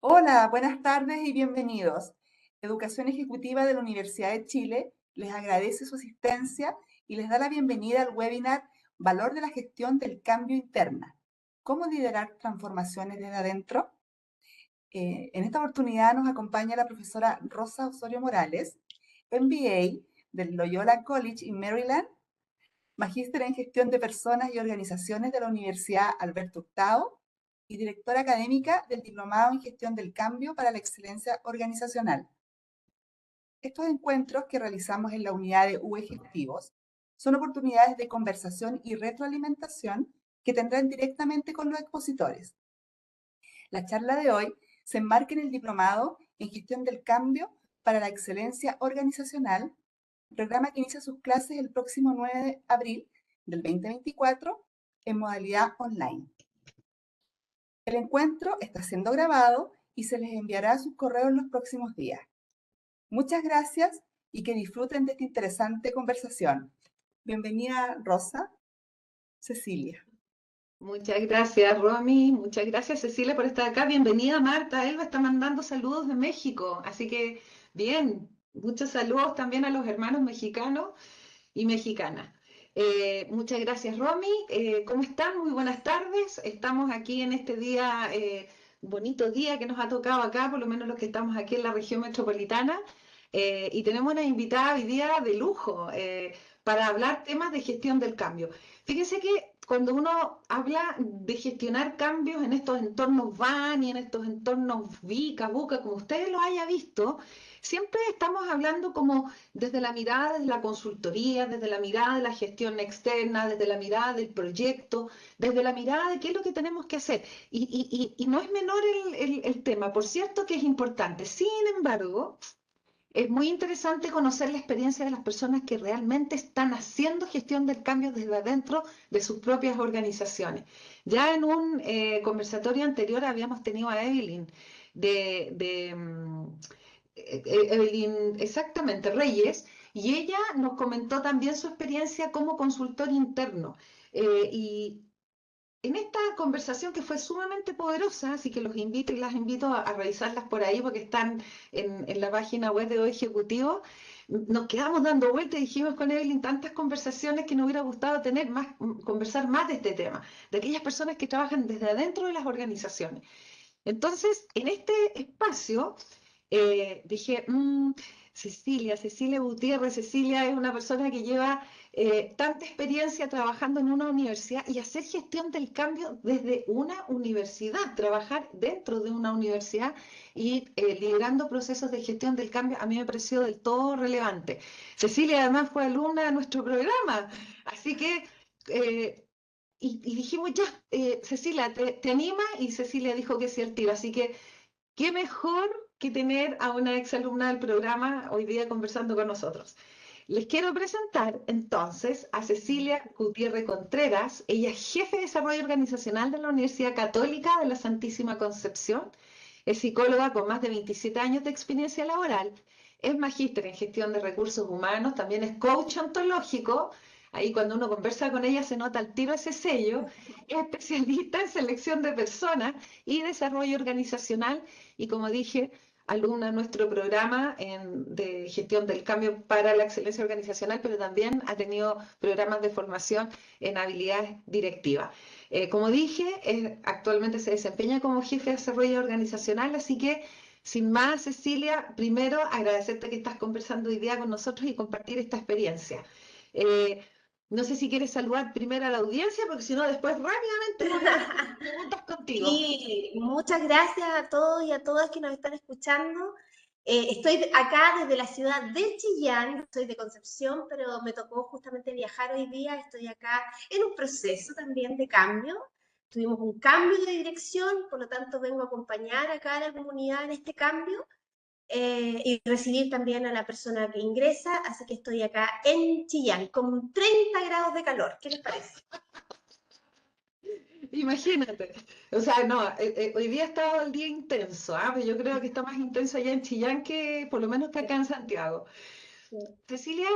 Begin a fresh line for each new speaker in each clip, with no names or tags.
Hola, buenas tardes y bienvenidos. Educación Ejecutiva de la Universidad de Chile les agradece su asistencia y les da la bienvenida al webinar Valor de la gestión del cambio interna. ¿Cómo liderar transformaciones desde adentro? En esta oportunidad nos acompaña la profesora Rosa Osorio Morales, MBA del Loyola College en Maryland, magíster en gestión de personas y organizaciones de la Universidad Alberto Hurtado y directora académica del Diplomado en Gestión del Cambio para la Excelencia Organizacional. Estos encuentros que realizamos en la unidad de UE Ejecutivos son oportunidades de conversación y retroalimentación que tendrán directamente con los expositores. La charla de hoy se enmarca en el Diplomado en Gestión del Cambio para la Excelencia Organizacional, programa que inicia sus clases el próximo 9 de abril del 2024 en modalidad online. El encuentro está siendo grabado y se les enviará a sus correos en los próximos días. Muchas gracias y que disfruten de esta interesante conversación. Bienvenida, Rosa. Cecilia.
Muchas gracias, Romy. Muchas gracias, Cecilia, por estar acá. Bienvenida, Marta. Elba está mandando saludos de México. Así que, bien, muchos saludos también a los hermanos mexicanos y mexicanas. Muchas gracias, Romy. ¿Cómo están? Muy buenas tardes. Estamos aquí en este día, bonito día que nos ha tocado acá, por lo menos los que estamos aquí en la región metropolitana. Y tenemos una invitada hoy día de lujo para hablar temas de gestión del cambio. Fíjense que cuando uno habla de gestionar cambios en estos entornos VAN y en estos entornos VICA, BUCA, como ustedes lo hayan visto, siempre estamos hablando como desde la mirada de la consultoría, desde la mirada de la gestión externa, desde la mirada del proyecto, desde la mirada de qué es lo que tenemos que hacer. Y no es menor el tema, por cierto que es importante. Sin embargo, es muy interesante conocer la experiencia de las personas que realmente están haciendo gestión del cambio desde adentro de sus propias organizaciones. Ya en un conversatorio anterior habíamos tenido a Evelyn Evelyn, exactamente, Reyes, y ella nos comentó también su experiencia como consultor interno. Y en esta conversación que fue sumamente poderosa, así que los invito y las invito a revisarlas por ahí porque están en la página web de hoy Ejecutivo, nos quedamos dando vueltas y dijimos con Evelyn tantas conversaciones que nos hubiera gustado tener más, conversar más de este tema, de aquellas personas que trabajan desde adentro de las organizaciones. Entonces, en este espacio dije, Cecilia Gutiérrez, Cecilia es una persona que lleva tanta experiencia trabajando en una universidad y hacer gestión del cambio desde una universidad, trabajar dentro de una universidad y liderando procesos de gestión del cambio, a mí me pareció del todo relevante. Cecilia además fue alumna de nuestro programa, así que... y dijimos, ya, Cecilia, ¿te anima? Y Cecilia dijo que sí al tiro. Así que, ¿qué mejor que tener a una exalumna del programa hoy día conversando con nosotros? Les quiero presentar entonces a Cecilia Gutiérrez Contreras. Ella es jefe de desarrollo organizacional de la Universidad Católica de la Santísima Concepción. Es psicóloga con más de 27 años de experiencia laboral. Es magíster en gestión de recursos humanos. También es coach ontológico. Ahí cuando uno conversa con ella se nota al tiro ese sello. Es especialista en selección de personas y desarrollo organizacional. Y como dije, alumna de nuestro programa de gestión del cambio para la excelencia organizacional, pero también ha tenido programas de formación en habilidades directivas. Como dije, actualmente se desempeña como jefe de desarrollo organizacional, así que sin más, Cecilia, primero agradecerte que estás conversando hoy día con nosotros y compartir esta experiencia. Eh, no sé si quieres saludar primero a la audiencia, porque si no, después rápidamente voy a hacer preguntas contigo.
Sí, muchas gracias a todos y a todas que nos están escuchando. Estoy acá desde la ciudad de Chillán, soy de Concepción, pero me tocó justamente viajar hoy día. Estoy acá en un proceso también de cambio. Tuvimos un cambio de dirección, por lo tanto vengo a acompañar acá a la comunidad en este cambio y recibir también a la persona que ingresa, así que estoy acá en Chillán con 30 grados de calor. ¿Qué les parece?
Imagínate. O sea, no, hoy día ha estado el día intenso, ¿ah? Pero yo creo que está más intenso allá en Chillán que por lo menos que acá en Santiago.
Sí.
Cecilia,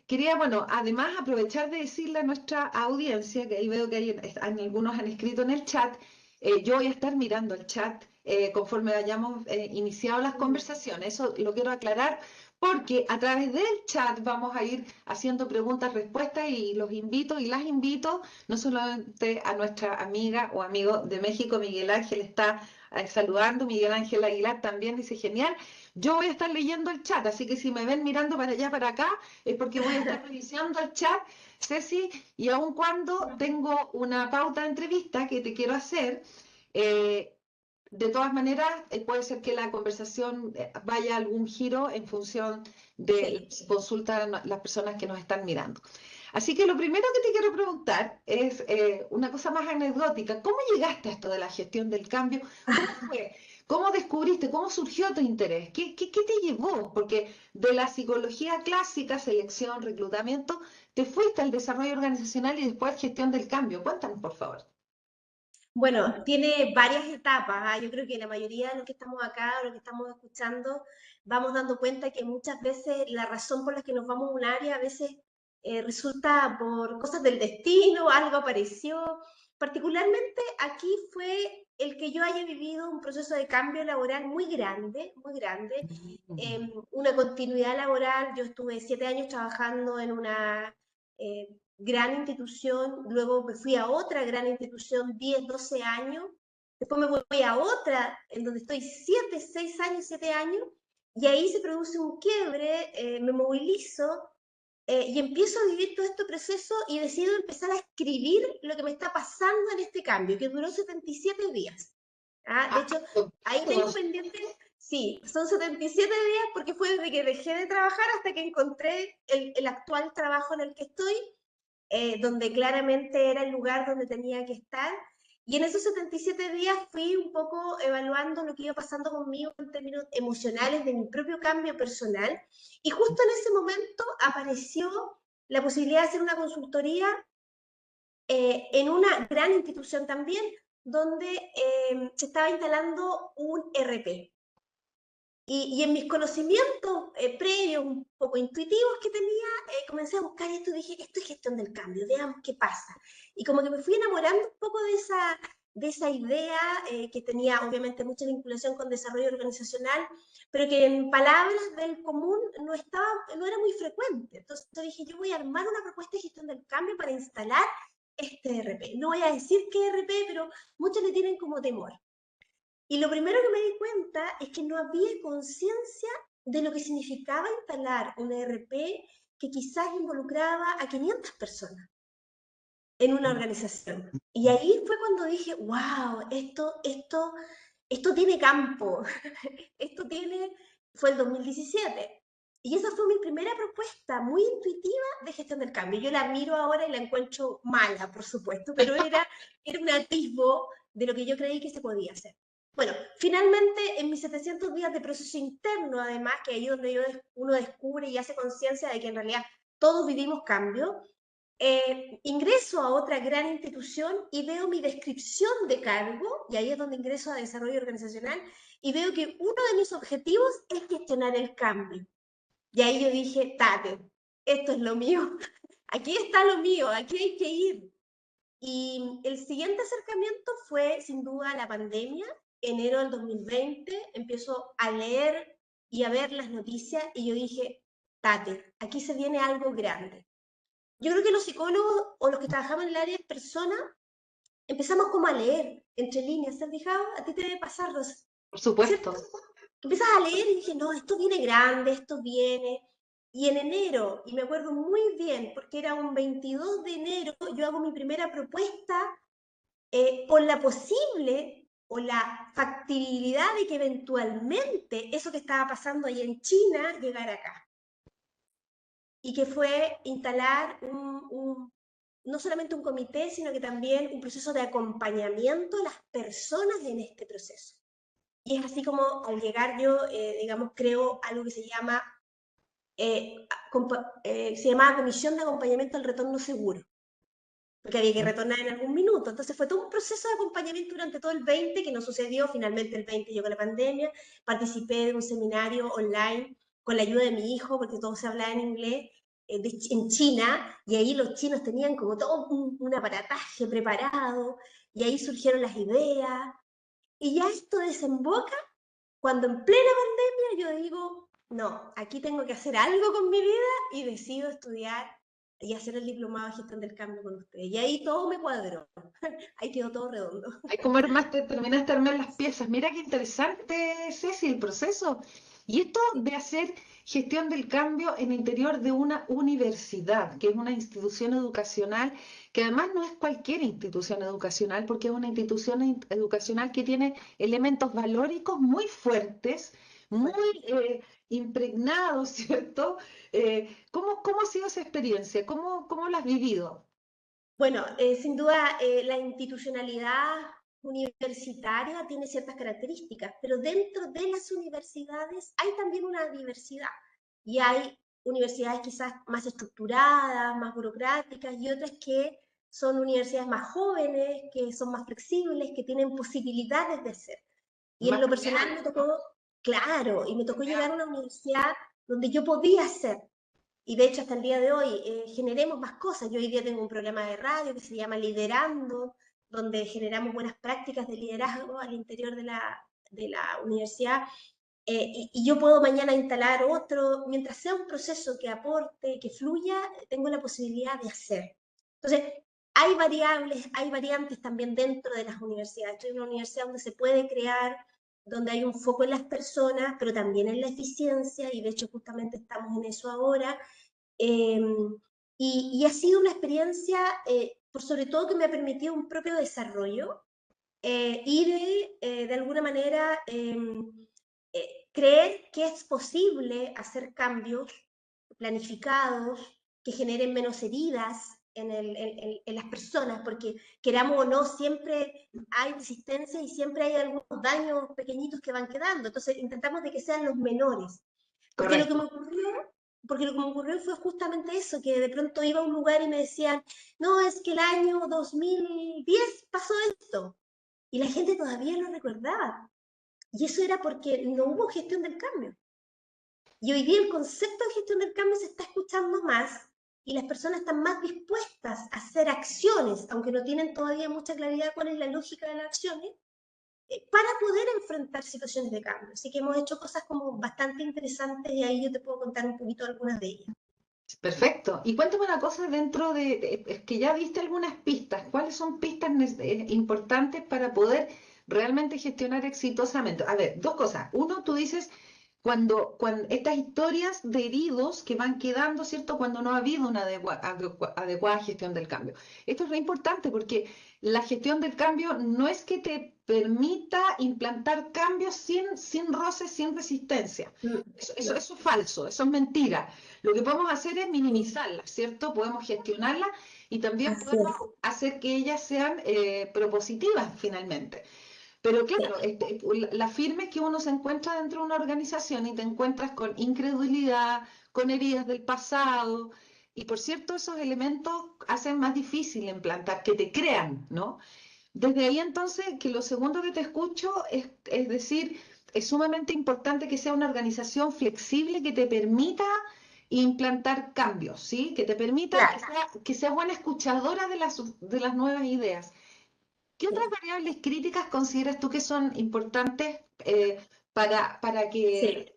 quería, bueno, además aprovechar de decirle a nuestra audiencia, que ahí veo que hay algunos han escrito en el chat, yo voy a estar mirando el chat conforme hayamos iniciado las conversaciones. Eso lo quiero aclarar porque a través del chat vamos a ir haciendo preguntas, respuestas y los invito y las invito, no solamente a nuestra amiga o amigo de México, Miguel Ángel está saludando, Miguel Ángel Aguilar también dice genial. Yo voy a estar leyendo el chat, así que si me ven mirando para allá, para acá, es porque voy a estar revisando el chat, Ceci, y aun cuando tengo una pauta de entrevista que te quiero hacer, eh, de todas maneras, puede ser que la conversación vaya a algún giro en función de
Sí.
consultar a las personas que nos están mirando. Así que lo primero que te quiero preguntar es una cosa más anecdótica. ¿Cómo llegaste a esto de la gestión del cambio? ¿Cómo fue? ¿Cómo descubriste? ¿Cómo surgió tu interés? ¿Qué te llevó? Porque de la psicología clásica, selección, reclutamiento, te fuiste al desarrollo organizacional y después gestión del cambio. Cuéntanos, por favor.
Bueno, tiene varias etapas. Yo creo que la mayoría de los que estamos acá, los que estamos escuchando, vamos dando cuenta que muchas veces la razón por la que nos vamos a un área a veces resulta por cosas del destino, algo apareció. Particularmente aquí fue el que yo haya vivido un proceso de cambio laboral muy grande, una continuidad laboral. Yo estuve 7 años trabajando en una gran institución, luego me fui a otra gran institución 10, 12 años, después me voy a otra en donde estoy 7, 6 años, 7 años, y ahí se produce un quiebre, me movilizo y empiezo a vivir todo este proceso y decido empezar a escribir lo que me está pasando en este cambio, que duró 77 días. De hecho, ahí tengo pendiente, sí, son 77 días porque fue desde que dejé de trabajar hasta que encontré el actual trabajo en el que estoy, donde claramente era el lugar donde tenía que estar. Y en esos 77 días fui un poco evaluando lo que iba pasando conmigo en términos emocionales de mi propio cambio personal. Y justo en ese momento apareció la posibilidad de hacer una consultoría en una gran institución también, donde se estaba instalando un RP. Y en mis conocimientos previos, un poco intuitivos que tenía, comencé a buscar esto y dije, esto es gestión del cambio, veamos qué pasa. Y como que me fui enamorando un poco de esa idea que tenía obviamente mucha vinculación con desarrollo organizacional, pero que en palabras del común no era muy frecuente. Entonces yo dije, yo voy a armar una propuesta de gestión del cambio para instalar este RP. No voy a decir qué RP, pero muchos le tienen como temor. Y lo primero que me di cuenta es que no había conciencia de lo que significaba instalar un ERP que quizás involucraba a 500 personas en una organización. Y ahí fue cuando dije, wow, esto tiene campo, fue el 2017. Y esa fue mi primera propuesta muy intuitiva de gestión del cambio. Yo la miro ahora y la encuentro mala, por supuesto, pero era un atisbo de lo que yo creí que se podía hacer. Bueno, finalmente en mis 700 días de proceso interno, además, que ahí es donde uno descubre y hace conciencia de que en realidad todos vivimos cambio, ingreso a otra gran institución y veo mi descripción de cargo, y ahí es donde ingreso a desarrollo organizacional, y veo que uno de mis objetivos es gestionar el cambio. Y ahí yo dije, Tate, esto es lo mío, aquí está lo mío, aquí hay que ir. Y el siguiente acercamiento fue sin duda la pandemia, enero del 2020, empiezo a leer y a ver las noticias y yo dije, Tate, aquí se viene algo grande. Yo creo que los psicólogos o los que trabajamos en el área de personas empezamos como a leer entre líneas, ¿te has fijado? A ti te debe pasar,
Por
¿cierto?
supuesto.
Empiezas a leer y dije, no, esto viene grande, esto viene. Y en enero, y me acuerdo muy bien, porque era un 22 de enero, yo hago mi primera propuesta con la posible o la factibilidad de que eventualmente eso que estaba pasando ahí en China llegara acá. Y que fue instalar no solamente un comité, sino que también un proceso de acompañamiento a las personas en este proceso. Y es así como al llegar yo, digamos, creo algo que se llama, se llamaba Comisión de Acompañamiento al Retorno Seguro, porque había que retornar en algún minuto. Entonces fue todo un proceso de acompañamiento durante todo el 20, que no sucedió, finalmente el 20 llegó la pandemia, participé de un seminario online con la ayuda de mi hijo, porque todo se hablaba en inglés, en China, y ahí los chinos tenían como todo un aparataje preparado, y ahí surgieron las ideas, y ya esto desemboca cuando en plena pandemia yo digo, no, aquí tengo que hacer algo con mi vida y decido estudiar y hacer el diplomado de gestión del cambio con ustedes. Y ahí todo me cuadró, ahí quedó todo redondo.
Hay como armaste, terminaste de armar las piezas. Mira qué interesante, Ceci, el proceso. Y esto de hacer gestión del cambio en el interior de una universidad, que es una institución educacional, que además no es cualquier institución educacional, porque es una institución educacional que tiene elementos valóricos muy fuertes, muy impregnados, ¿cierto? ¿Cómo ha sido esa experiencia? ¿Cómo la has vivido?
Bueno, sin duda la institucionalidad universitaria tiene ciertas características, pero dentro de las universidades hay también una diversidad y hay universidades quizás más estructuradas, más burocráticas y otras que son universidades más jóvenes, que son más flexibles, que tienen posibilidades de hacer. Y en
Más
lo personal me
permeable, ¿no?
tocó, claro, y me tocó llegar a
Permeable.
una universidad donde yo podía hacer. Y de hecho, hasta el día de hoy generemos más cosas. Yo hoy día tengo un programa de radio que se llama Liderando, donde generamos buenas prácticas de liderazgo al interior de la universidad. Y yo puedo mañana instalar otro, mientras sea un proceso que aporte, que fluya, tengo la posibilidad de hacer. Entonces, hay variables, hay variantes también dentro de las universidades. Estoy en una universidad donde se puede crear, donde hay un foco en las personas, pero también en la eficiencia, y de hecho justamente estamos en eso ahora. Eh, y ha sido una experiencia, por sobre todo que me ha permitido un propio desarrollo y de alguna manera creer que es posible hacer cambios planificados que generen menos heridas en las personas, porque queramos o no, siempre hay resistencia y siempre hay algunos daños pequeñitos que van quedando. Entonces intentamos de que sean los menores. Porque lo que me
Correcto.
ocurrió, porque lo que me ocurrió fue justamente eso, que de pronto iba a un lugar y me decían, no, es que el año 2010 pasó esto. Y la gente todavía lo recordaba. Y eso era porque no hubo gestión del cambio. Y hoy día el concepto de gestión del cambio se está escuchando más y las personas están más dispuestas a hacer acciones, aunque no tienen todavía mucha claridad cuál es la lógica de las acciones, para poder enfrentar situaciones de cambio. Así que hemos hecho cosas como bastante interesantes y ahí yo te puedo contar un poquito algunas de ellas.
Perfecto. Y cuéntame una cosa dentro es que ya diste algunas pistas. ¿Cuáles son pistas importantes para poder realmente gestionar exitosamente? A ver, dos cosas. Uno, tú dices, cuando estas historias de heridos que van quedando, ¿cierto? Cuando no ha habido una adecuada gestión del cambio. Esto es re importante porque la gestión del cambio no es que te permita implantar cambios sin roces, sin resistencia.
No,
Eso es falso, eso es mentira. Lo que podemos hacer es minimizarla, ¿cierto? Podemos gestionarla y también
así
podemos
es.
hacer que ellas sean propositivas finalmente. Pero
Sí,
claro, la firme es que uno se encuentra dentro de una organización y te encuentras con incredulidad, con heridas del pasado, y por cierto, esos elementos hacen más difícil implantar, que te crean, ¿no? Desde ahí entonces, que lo segundo que te escucho es decir, es sumamente importante que sea una organización flexible que te permita implantar cambios, ¿sí? Que te permita
claro.
que sea buena escuchadora de las nuevas ideas. ¿Qué otras
Sí,
variables críticas consideras tú que son importantes para
sí,
que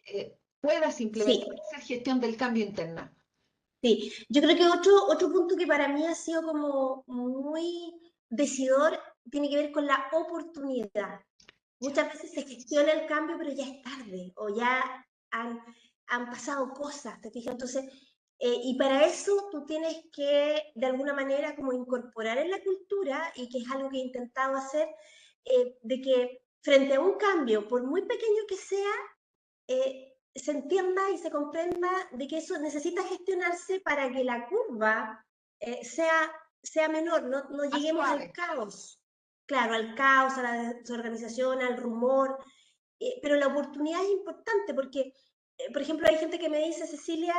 puedas
sí.
implementar esa gestión del cambio interna?
Sí, yo creo que otro punto que para mí ha sido como muy decidor tiene que ver con la oportunidad. Muchas veces se gestiona el cambio, pero ya es tarde o ya han, han pasado cosas, ¿te fijas? Entonces, y para eso tú tienes que de alguna manera como incorporar en la cultura, y que es algo que he intentado hacer, de que frente a un cambio, por muy pequeño que sea, se entienda y se comprenda de que eso necesita gestionarse para que la curva sea menor, no
Más
lleguemos al
suave.
caos. Claro, al caos, a la desorganización, al rumor, pero la oportunidad es importante porque, por ejemplo, hay gente que me dice, Cecilia,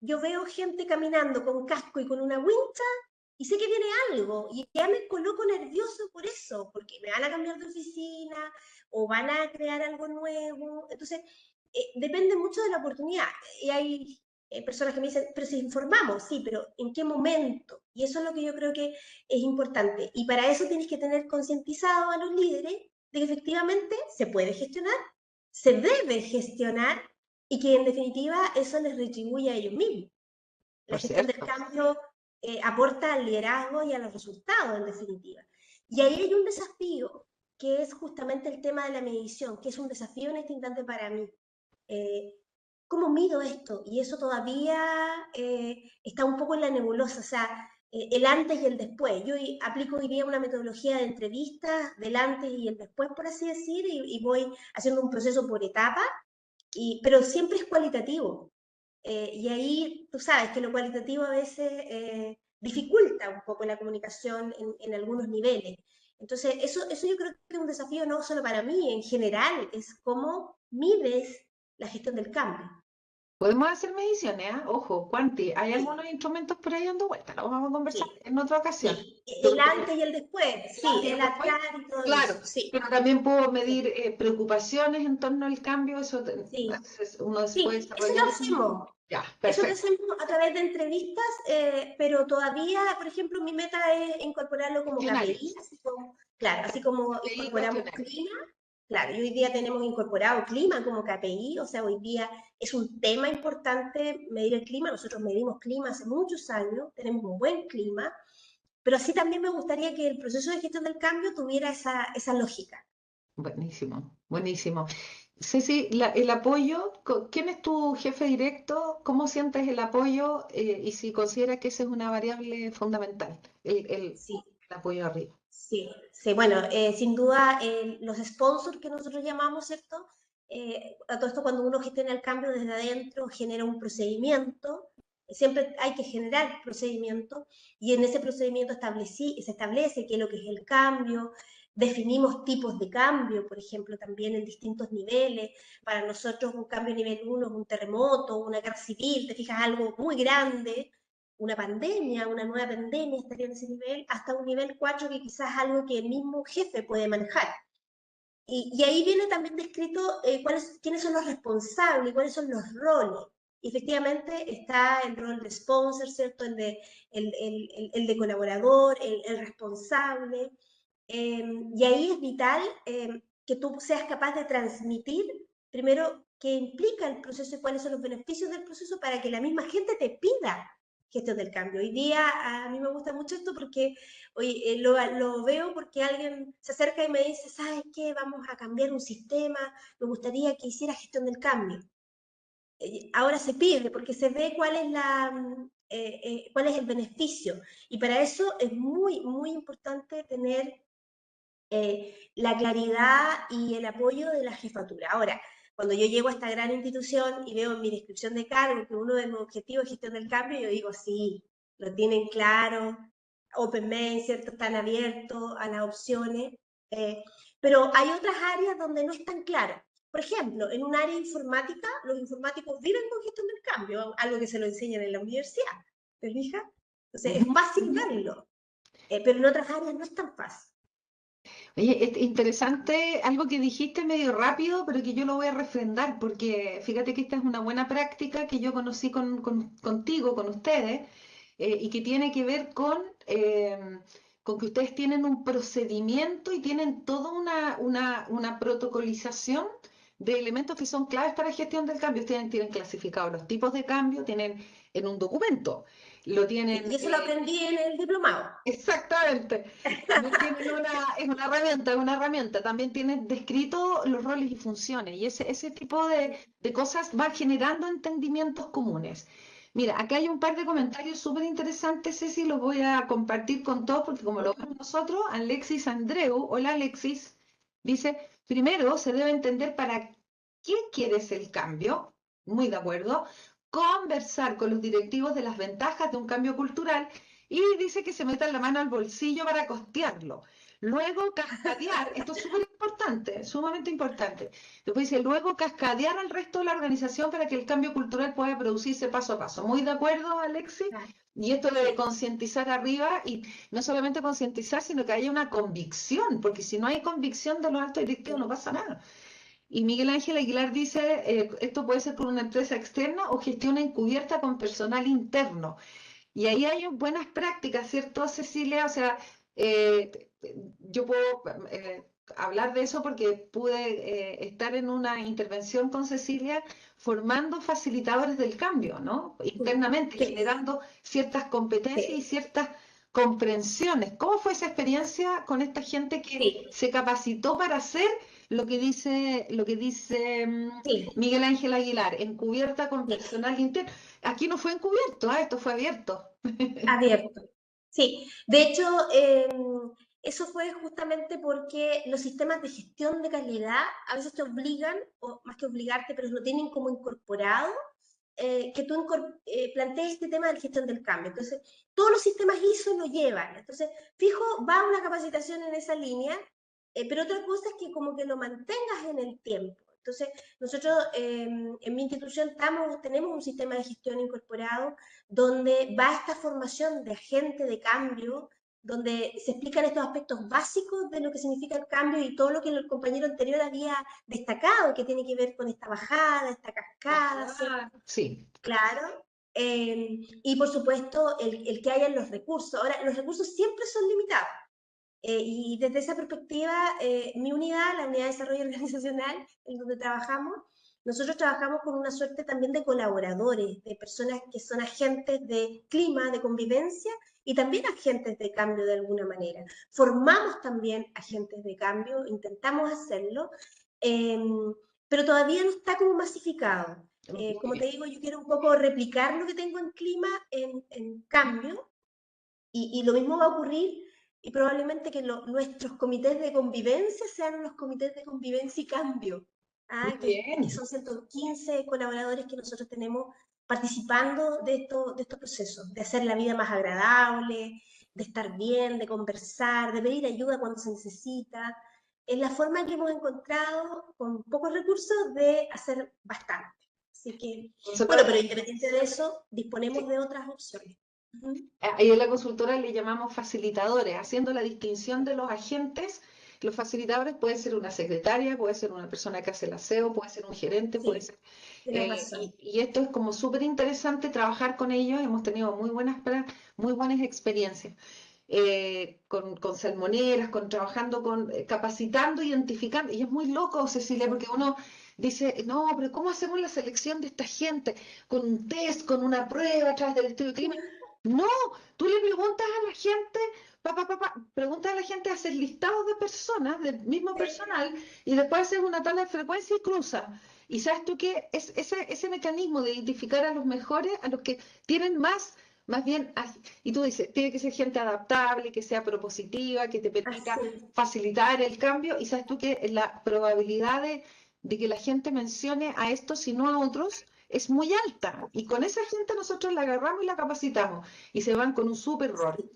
yo veo gente caminando con casco y con una wincha y sé que viene algo y ya me coloco nervioso por eso, porque me van a cambiar de oficina o van a crear algo nuevo. Entonces, depende mucho de la oportunidad. Y hay personas que me dicen, pero si informamos, sí, pero ¿en qué momento? Y eso es lo que yo creo que es importante. Y para eso tienes que tener concientizado a los líderes de que efectivamente se puede gestionar, se debe gestionar y que en definitiva eso les retribuye a ellos mismos. La
Por
gestión del
cierto.
cambio aporta al liderazgo y a los resultados, en definitiva. Y ahí hay un desafío, que es justamente el tema de la medición, que es un desafío en este instante para mí. Eh, ¿Cómo mido esto? Y eso todavía está un poco en la nebulosa, o sea, el antes y el después. Yo aplico hoy día una metodología de entrevistas del antes y el después, por así decir, y voy haciendo un proceso por etapa, pero siempre es cualitativo. Y ahí tú sabes que lo cualitativo a veces dificulta un poco la comunicación en algunos niveles. Entonces, eso yo creo que es un desafío no solo para mí, en general, es cómo mides la gestión del cambio.
Podemos hacer mediciones, ¿eh? Ojo, Cuanti, hay
Sí,
algunos instrumentos por ahí dando vuelta, lo vamos a conversar
sí,
en otra ocasión.
sí. El
Porque
antes y el después,
el
sí,
antes y el
el
después,
atrás y todo
claro,
eso, sí,
pero también puedo
sí,
medir preocupaciones en torno al cambio,
sí.
uno puede
Sí, eso lo
desarrollar eso.
hacemos.
Ya,
Eso lo
perfecto.
hacemos a través de entrevistas, pero todavía, por ejemplo, mi meta es incorporarlo como
Cuestionario,
KPI, así como, claro, así como
KPI
incorporamos
cuestionario.
clima. Claro, y hoy día tenemos incorporado clima como KPI, o sea, hoy día es un tema importante medir el clima. Nosotros medimos clima hace muchos años, tenemos un buen clima, pero así también me gustaría que el proceso de gestión del cambio tuviera esa lógica.
Buenísimo, buenísimo. Ceci, el apoyo, ¿quién es tu jefe directo? ¿Cómo sientes el apoyo? Y si consideras que esa es una variable fundamental,
Sí.
el apoyo arriba.
Sí, sí, bueno, sin duda los sponsors que nosotros llamamos, ¿cierto? A todo esto cuando uno gestiona el cambio desde adentro genera un procedimiento, siempre hay que generar procedimiento y en ese procedimiento se establece qué es lo que es el cambio, definimos tipos de cambio, por ejemplo, también en distintos niveles. Para nosotros un cambio nivel 1 es un terremoto, una guerra civil, te fijas, algo muy grande, una pandemia, una nueva pandemia estaría en ese nivel, hasta un nivel 4 que quizás es algo que el mismo jefe puede manejar. Y ahí viene también descrito quiénes son los responsables, cuáles son los roles. Y efectivamente está el rol de sponsor, ¿cierto? El de colaborador, el responsable. Y ahí es vital que tú seas capaz de transmitir, primero, qué implica el proceso y cuáles son los beneficios del proceso para que la misma gente te pida gestión del cambio. Hoy día a mí me gusta mucho esto porque hoy lo veo porque alguien se acerca y me dice, ¿sabes qué? Vamos a cambiar un sistema, me gustaría que hiciera gestión del cambio. Ahora se pide porque se ve cuál es el beneficio. Y para eso es muy, muy importante tener la claridad y el apoyo de la jefatura. Ahora, cuando yo llego a esta gran institución y veo en mi descripción de cargo que uno de mis objetivos es gestión del cambio, yo digo, sí, lo tienen claro, open main, ¿cierto? Están abiertos a las opciones, eh, pero hay otras áreas donde no es tan claro. Por ejemplo, en un área informática, los informáticos viven con gestión del cambio, algo que se lo enseñan en la universidad, ¿te fijas? Entonces, es fácil verlo, pero en otras áreas no es tan fácil.
Oye, es interesante algo que dijiste medio rápido, pero que yo lo voy a refrendar, porque fíjate que esta es una buena práctica que yo conocí contigo, con ustedes, y que tiene que ver con que ustedes tienen un procedimiento y tienen toda una protocolización de elementos que son claves para gestión del cambio. Ustedes tienen clasificados los tipos de cambio, tienen en un documento, lo tienen...
Y eso lo aprendí en el diplomado.
Exactamente. También tienen es una herramienta. También tienen descrito los roles y funciones. Y ese tipo de cosas van generando entendimientos comunes. Mira, acá hay un par de comentarios súper interesantes, Ceci, los voy a compartir con todos, porque como lo vemos nosotros, Alexis Andreu, hola Alexis, dice, primero se debe entender para qué quieres el cambio, muy de acuerdo, conversar con los directivos de las ventajas de un cambio cultural y dice que se metan la mano al bolsillo para costearlo. Luego cascadear, esto es súper importante, sumamente importante. Después dice, luego cascadear al resto de la organización para que el cambio cultural pueda producirse paso a paso. ¿Muy de acuerdo, Alexis? Y esto de concientizar arriba, y no solamente concientizar, sino que haya una convicción, porque si no hay convicción de los altos directivos no pasa nada. Y Miguel Ángel Aguilar dice, esto puede ser con una empresa externa o gestión encubierta con personal interno. Y ahí hay buenas prácticas, ¿cierto, Cecilia? O sea, yo puedo hablar de eso porque pude estar en una intervención con Cecilia formando facilitadores del cambio, ¿no? Internamente,
Sí,
generando ciertas competencias y
sí,
ciertas comprensiones. ¿Cómo fue esa experiencia con esta gente que
sí,
se capacitó para hacer lo que dice
sí,
Miguel Ángel Aguilar, encubierta con
sí.
personal interno? Aquí no fue encubierto, esto fue abierto.
Abierto. Sí, de hecho, eso fue justamente porque los sistemas de gestión de calidad a veces te obligan, o más que obligarte, pero lo tienen como incorporado, que tú plantees este tema de la gestión del cambio. Entonces, todos los sistemas ISO lo llevan. Entonces, fijo, va una capacitación en esa línea, pero otra cosa es que como que lo mantengas en el tiempo. Entonces, nosotros en mi institución tenemos un sistema de gestión incorporado donde va esta formación de agente de cambio, donde se explican estos aspectos básicos de lo que significa el cambio y todo lo que el compañero anterior había destacado, que tiene que ver con esta bajada, esta cascada, ¿cierto?
Ajá, sí.
Claro. Y por supuesto, el que haya los recursos. Ahora, los recursos siempre son limitados. Y desde esa perspectiva, mi unidad, la Unidad de Desarrollo Organizacional, en donde trabajamos, nosotros trabajamos con una suerte también de colaboradores, de personas que son agentes de clima, de convivencia, y también agentes de cambio de alguna manera. Formamos también agentes de cambio, intentamos hacerlo, eh, pero todavía no está como masificado.
Muy
Como
bien.
te digo, yo quiero un poco replicar lo que tengo en clima en cambio, y lo mismo va a ocurrir y probablemente que nuestros comités de convivencia sean los comités de convivencia y cambio,
Muy
que
bien.
son 115 colaboradores que nosotros tenemos participando de estos procesos, de hacer la vida más agradable, de estar bien, de conversar, de pedir ayuda cuando se necesita. Es la forma que hemos encontrado, con pocos recursos, de hacer bastante. Así que, bueno,
Nosotros,
pero independiente de eso, disponemos
sí,
de otras opciones. Ujú.
ahí en la consultora le llamamos facilitadores, haciendo la distinción de los agentes. Los facilitadores pueden ser una secretaria, puede ser una persona que hace el aseo, puede ser un gerente, puede
Sí,
ser...
tienes razón.
y esto es como súper interesante trabajar con ellos. Hemos tenido muy buenas experiencias. Con salmoneras, trabajando capacitando, identificando, y es muy loco, Cecilia, porque
Sí.
uno dice, no, pero ¿cómo hacemos la selección de esta gente? Con un test, con una prueba a través del estudio clínico. No, tú le preguntas a la gente, preguntas a la gente, haces listados de personas, del mismo
Sí,
personal, y después haces una tabla de frecuencia y cruza. Y sabes tú que ese mecanismo de identificar a los mejores, a los que tienen más bien, y tú dices, tiene que ser gente adaptable, que sea propositiva, que te permita
así,
facilitar el cambio, y sabes tú que la probabilidad de que la gente mencione a estos y no a otros es muy alta, y con esa gente nosotros la agarramos y la capacitamos, y se van con un súper rol.
sí.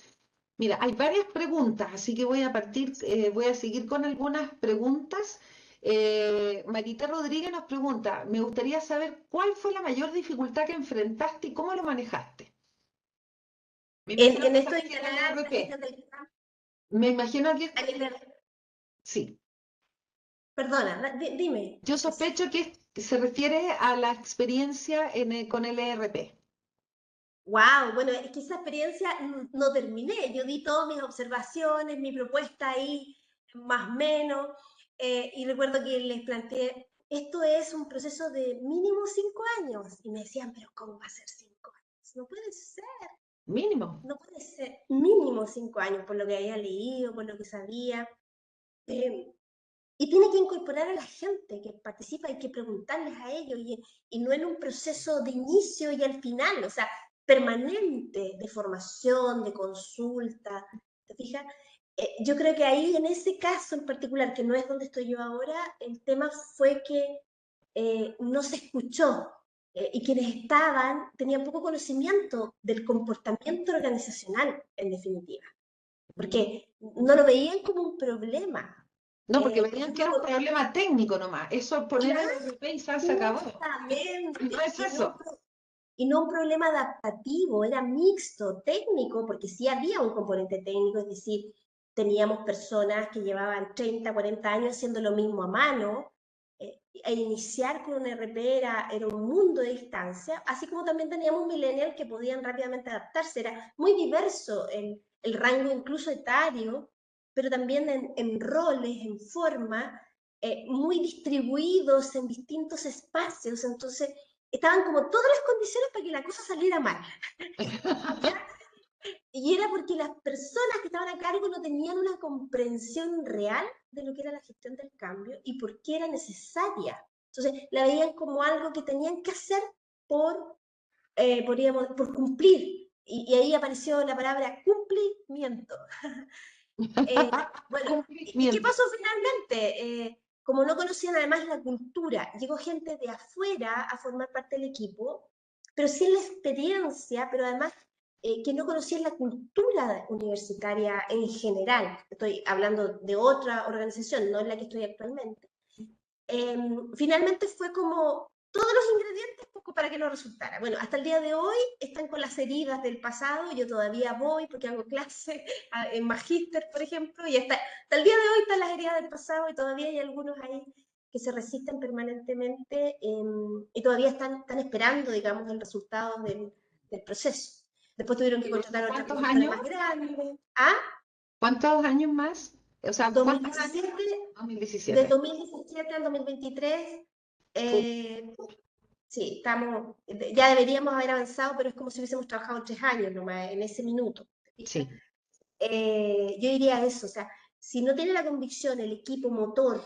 Mira, hay varias preguntas, así que voy a seguir con algunas preguntas. Marita Rodríguez nos pregunta, me gustaría saber cuál fue la mayor dificultad que enfrentaste y cómo lo manejaste. Me imagino
En
que
esto
se
de
refiere al
instalar la
ERP.
gestión del campo,
Me imagino que,
a nivel,
sí,
perdona, dime,
yo
Ceci.
sospecho que se refiere a la experiencia con el ERP.
Wow, bueno, es que esa experiencia no terminé. Yo di todas mis observaciones, mi propuesta ahí, más o menos, y recuerdo que les planteé, esto es un proceso de mínimo 5 años. Y me decían, pero ¿cómo va a ser 5 años? No puede ser.
Mínimo.
No puede ser mínimo 5 años, por lo que había leído, por lo que sabía. Eh, y tiene que incorporar a la gente que participa, hay que preguntarles a ellos, y no en un proceso de inicio y al final, o sea, permanente de formación, de consulta. ¿Te fijas? Yo creo que ahí, en ese caso en particular, que no es donde estoy yo ahora, el tema fue que no se escuchó, y quienes estaban tenían poco conocimiento del comportamiento organizacional, en definitiva, porque no lo veían como un problema.
No, porque
Por
veían que
ejemplo,
era un problema técnico nomás. Eso, poner el
claro,
ERP y se acabó.
justamente,
No es eso.
y no un problema adaptativo, era mixto, técnico, porque sí había un componente técnico, es decir, teníamos personas que llevaban 30, 40 años haciendo lo mismo a mano, iniciar con un RP era un mundo de distancia, así como también teníamos millennials que podían rápidamente adaptarse. Era muy diverso el rango incluso etario, pero también en roles, en forma, muy distribuidos en distintos espacios. Entonces, estaban como todas las condiciones para que la cosa saliera mal. Y era porque las personas que estaban a cargo no tenían una comprensión real de lo que era la gestión del cambio y por qué era necesaria. Entonces, la veían como algo que tenían que hacer por cumplir. Y ahí apareció la palabra cumplimiento. Bueno, ¿y qué
Cumplimiento.
pasó finalmente? Como no conocían además la cultura, llegó gente de afuera a formar parte del equipo, pero sin la experiencia, pero además que no conocían la cultura universitaria en general. Estoy hablando de otra organización, no en la que estoy actualmente. Finalmente fue como todos los ingredientes poco para que no resultara. Bueno, hasta el día de hoy están con las heridas del pasado, yo todavía voy porque hago clase en magíster, por ejemplo, y hasta el día de hoy están las heridas del pasado y todavía hay algunos ahí que se resisten permanentemente y todavía están esperando, digamos, el resultado del proceso. Después tuvieron que contratar a otra
¿Cuántos
consultora
años?
más grande. ¿Ah?
¿Cuántos años más? O sea, ¿cuántos años?
2017, de
2017.
2017 al 2023,
Fu-
sí, ya deberíamos haber avanzado, pero es como si hubiésemos trabajado 3 años nomás en ese minuto. ¿Te fijas?
Sí,
Yo diría eso, o sea, si no tiene la convicción el equipo motor,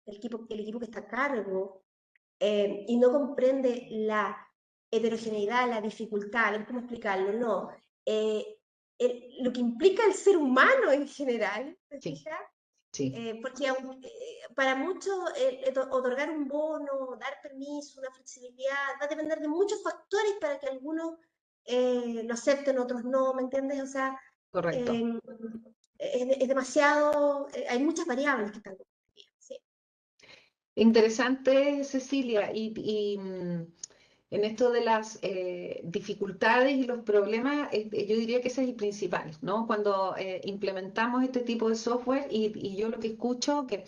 el equipo que está a cargo, y no comprende la heterogeneidad, la dificultad, no sé cómo explicarlo, no. Eh, lo que implica el ser humano en general, ¿te
sí,
fijas?
sí,
Porque para muchos otorgar un bono, dar permiso, una flexibilidad, va a depender de muchos factores para que algunos lo acepten, otros no, ¿me entiendes? O sea,
correcto.
eh, es demasiado, hay muchas variables que están competidas, ¿sí?
Interesante, Cecilia, en esto de las dificultades y los problemas, yo diría que ese es el principal, ¿no? Cuando implementamos este tipo de software y yo lo que escucho, que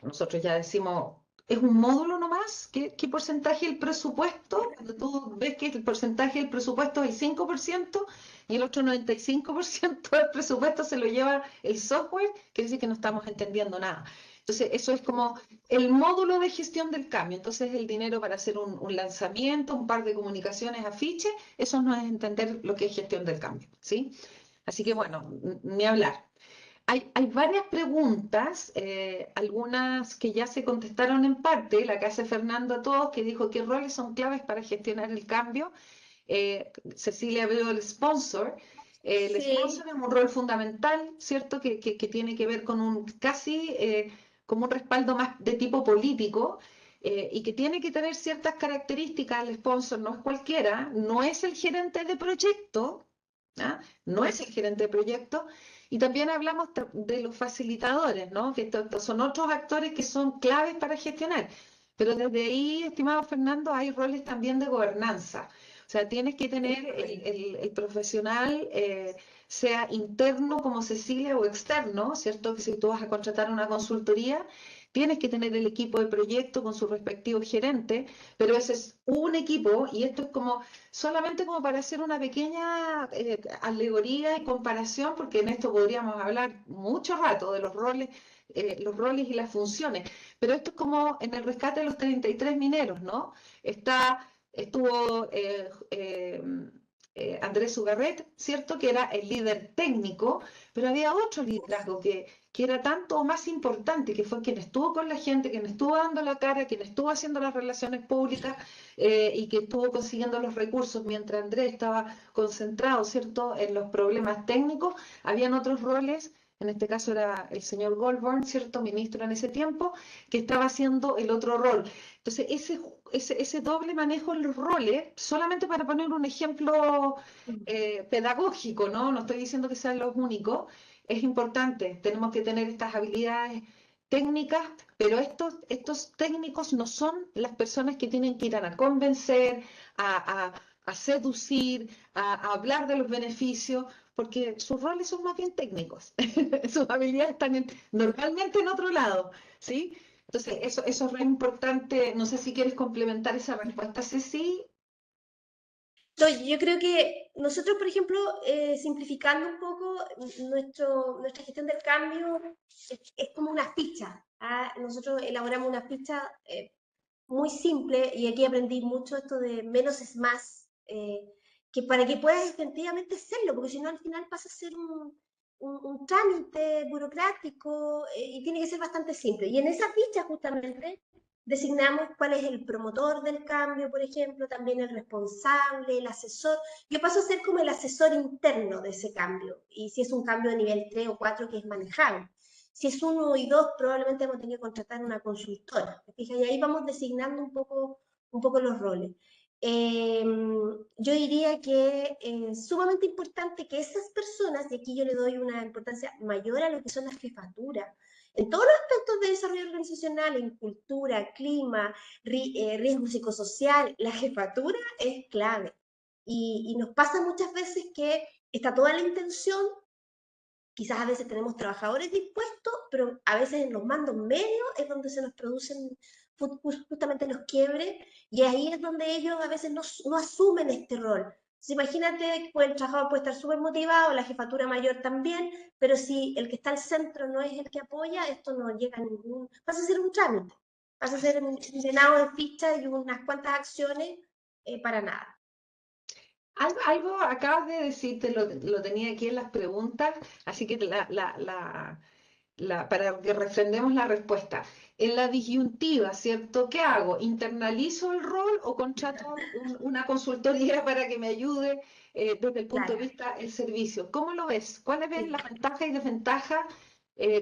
nosotros ya decimos, es un módulo nomás, ¿qué porcentaje del presupuesto? Cuando tú ves que el porcentaje del presupuesto es el 5% y el otro 95% del presupuesto se lo lleva el software, quiere decir que no estamos entendiendo nada. Entonces, eso es como el módulo de gestión del cambio. Entonces, el dinero para hacer un lanzamiento, un par de comunicaciones, afiches, eso no es entender lo que es gestión del cambio, ¿sí? Así que, bueno, ni hablar. Hay varias preguntas, algunas que ya se contestaron en parte, la que hace Fernando a todos, que dijo qué roles son claves para gestionar el cambio. Cecilia veo el sponsor. El
Sí,
sponsor es un rol fundamental, ¿cierto? Que tiene que ver con un casi como un respaldo más de tipo político y que tiene que tener ciertas características. El sponsor no es cualquiera, no es el gerente de proyecto, ¿ah? No es el gerente de proyecto. Y también hablamos de los facilitadores, ¿no? Que estos son otros actores que son claves para gestionar. Pero desde ahí, estimado Fernando, hay roles también de gobernanza. O sea, tienes que tener el profesional, sea interno como Cecilia o externo, ¿cierto? Que si tú vas a contratar una consultoría, tienes que tener el equipo de proyecto con su respectivo gerente, pero ese es un equipo y esto es como solamente como para hacer una pequeña alegoría y comparación, porque en esto podríamos hablar mucho rato de los roles y las funciones, pero esto es como en el rescate de los 33 mineros, ¿no? Estuvo Andrés Ugarret, ¿cierto? Que era el líder técnico, pero había otro liderazgo que era tanto o más importante, que fue quien estuvo con la gente, quien estuvo dando la cara, quien estuvo haciendo las relaciones públicas y que estuvo consiguiendo los recursos mientras Andrés estaba concentrado, ¿cierto?, en los problemas técnicos. Habían otros roles, en este caso era el señor Goldborn, ¿cierto?, ministro en ese tiempo, que estaba haciendo el otro rol. Entonces, ese doble manejo en los roles, solamente para poner un ejemplo pedagógico, ¿no? No estoy diciendo que sean los únicos, es importante, tenemos que tener estas habilidades técnicas, pero estos técnicos no son las personas que tienen que ir a convencer, a seducir, a hablar de los beneficios, porque sus roles son más bien técnicos, sus habilidades están normalmente en otro lado, ¿sí? Entonces, eso es re importante. No sé si quieres complementar esa respuesta, Ceci.
Yo creo que nosotros, por ejemplo, simplificando un poco nuestra gestión del cambio, es como una ficha. ¿Ah? Nosotros elaboramos una ficha muy simple y aquí aprendí mucho esto de menos es más, que para que puedas efectivamente hacerlo, porque si no al final pasa a ser un trámite burocrático y tiene que ser bastante simple. Y en esa ficha justamente designamos cuál es el promotor del cambio, por ejemplo, también el responsable, el asesor. Yo paso a ser como el asesor interno de ese cambio, y si es un cambio de nivel 3 o 4 que es manejable. Si es 1 y 2, probablemente hemos tenido que contratar una consultora. ¿Te fijas? Y ahí vamos designando un poco los roles. Yo diría que es sumamente importante que esas personas, y aquí yo le doy una importancia mayor a lo que son las jefaturas, en todos los aspectos de desarrollo organizacional, en cultura, clima, riesgo psicosocial, la jefatura es clave. Y nos pasa muchas veces que está toda la intención, quizás a veces tenemos trabajadores dispuestos, pero a veces en los mandos medios es donde se nos producen justamente los quiebres, y ahí es donde ellos a veces no asumen este rol. Entonces, imagínate que el trabajador puede estar súper motivado, la jefatura mayor también, pero si el que está al centro no es el que apoya, esto no llega a ningún... Pasa a ser un trámite, pasa a ser un llenado de fichas y unas cuantas acciones para nada.
Algo acabas de decir, lo tenía aquí en las preguntas, así que para que refrendemos la respuesta. En la disyuntiva, ¿cierto? ¿Qué hago? ¿Internalizo el rol o contrato una consultoría para que me ayude desde el punto de
Claro,
vista del servicio? ¿Cómo lo ves? ¿Cuáles ves
sí.
las ventajas y desventajas?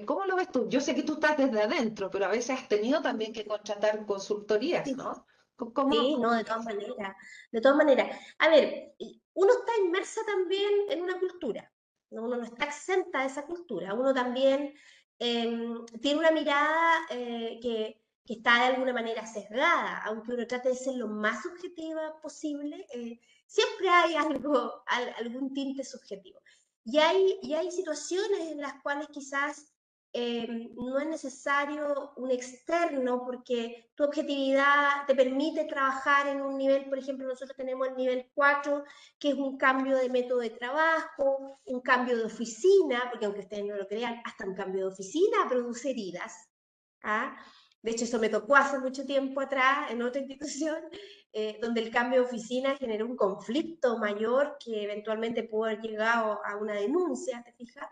¿Cómo lo ves tú? Yo sé que tú estás desde adentro, pero a veces has tenido también que contratar consultorías,
Sí.
¿no? ¿Cómo,
Sí,
cómo
no,
lo
de todas
ves?
maneras, de todas maneras. A ver, uno está inmersa también en una cultura, ¿no? Uno no está exenta de esa cultura, uno también tiene una mirada que está de alguna manera sesgada, aunque uno trate de ser lo más subjetiva posible, siempre hay algún tinte subjetivo. Y hay situaciones en las cuales quizás no es necesario un externo porque tu objetividad te permite trabajar en un nivel, por ejemplo, nosotros tenemos el nivel 4, que es un cambio de método de trabajo, un cambio de oficina, porque aunque ustedes no lo crean, hasta un cambio de oficina produce heridas. ¿Ah? De hecho, eso me tocó hace mucho tiempo atrás en otra institución, donde el cambio de oficina generó un conflicto mayor que eventualmente pudo haber llegado a una denuncia, ¿te fijas?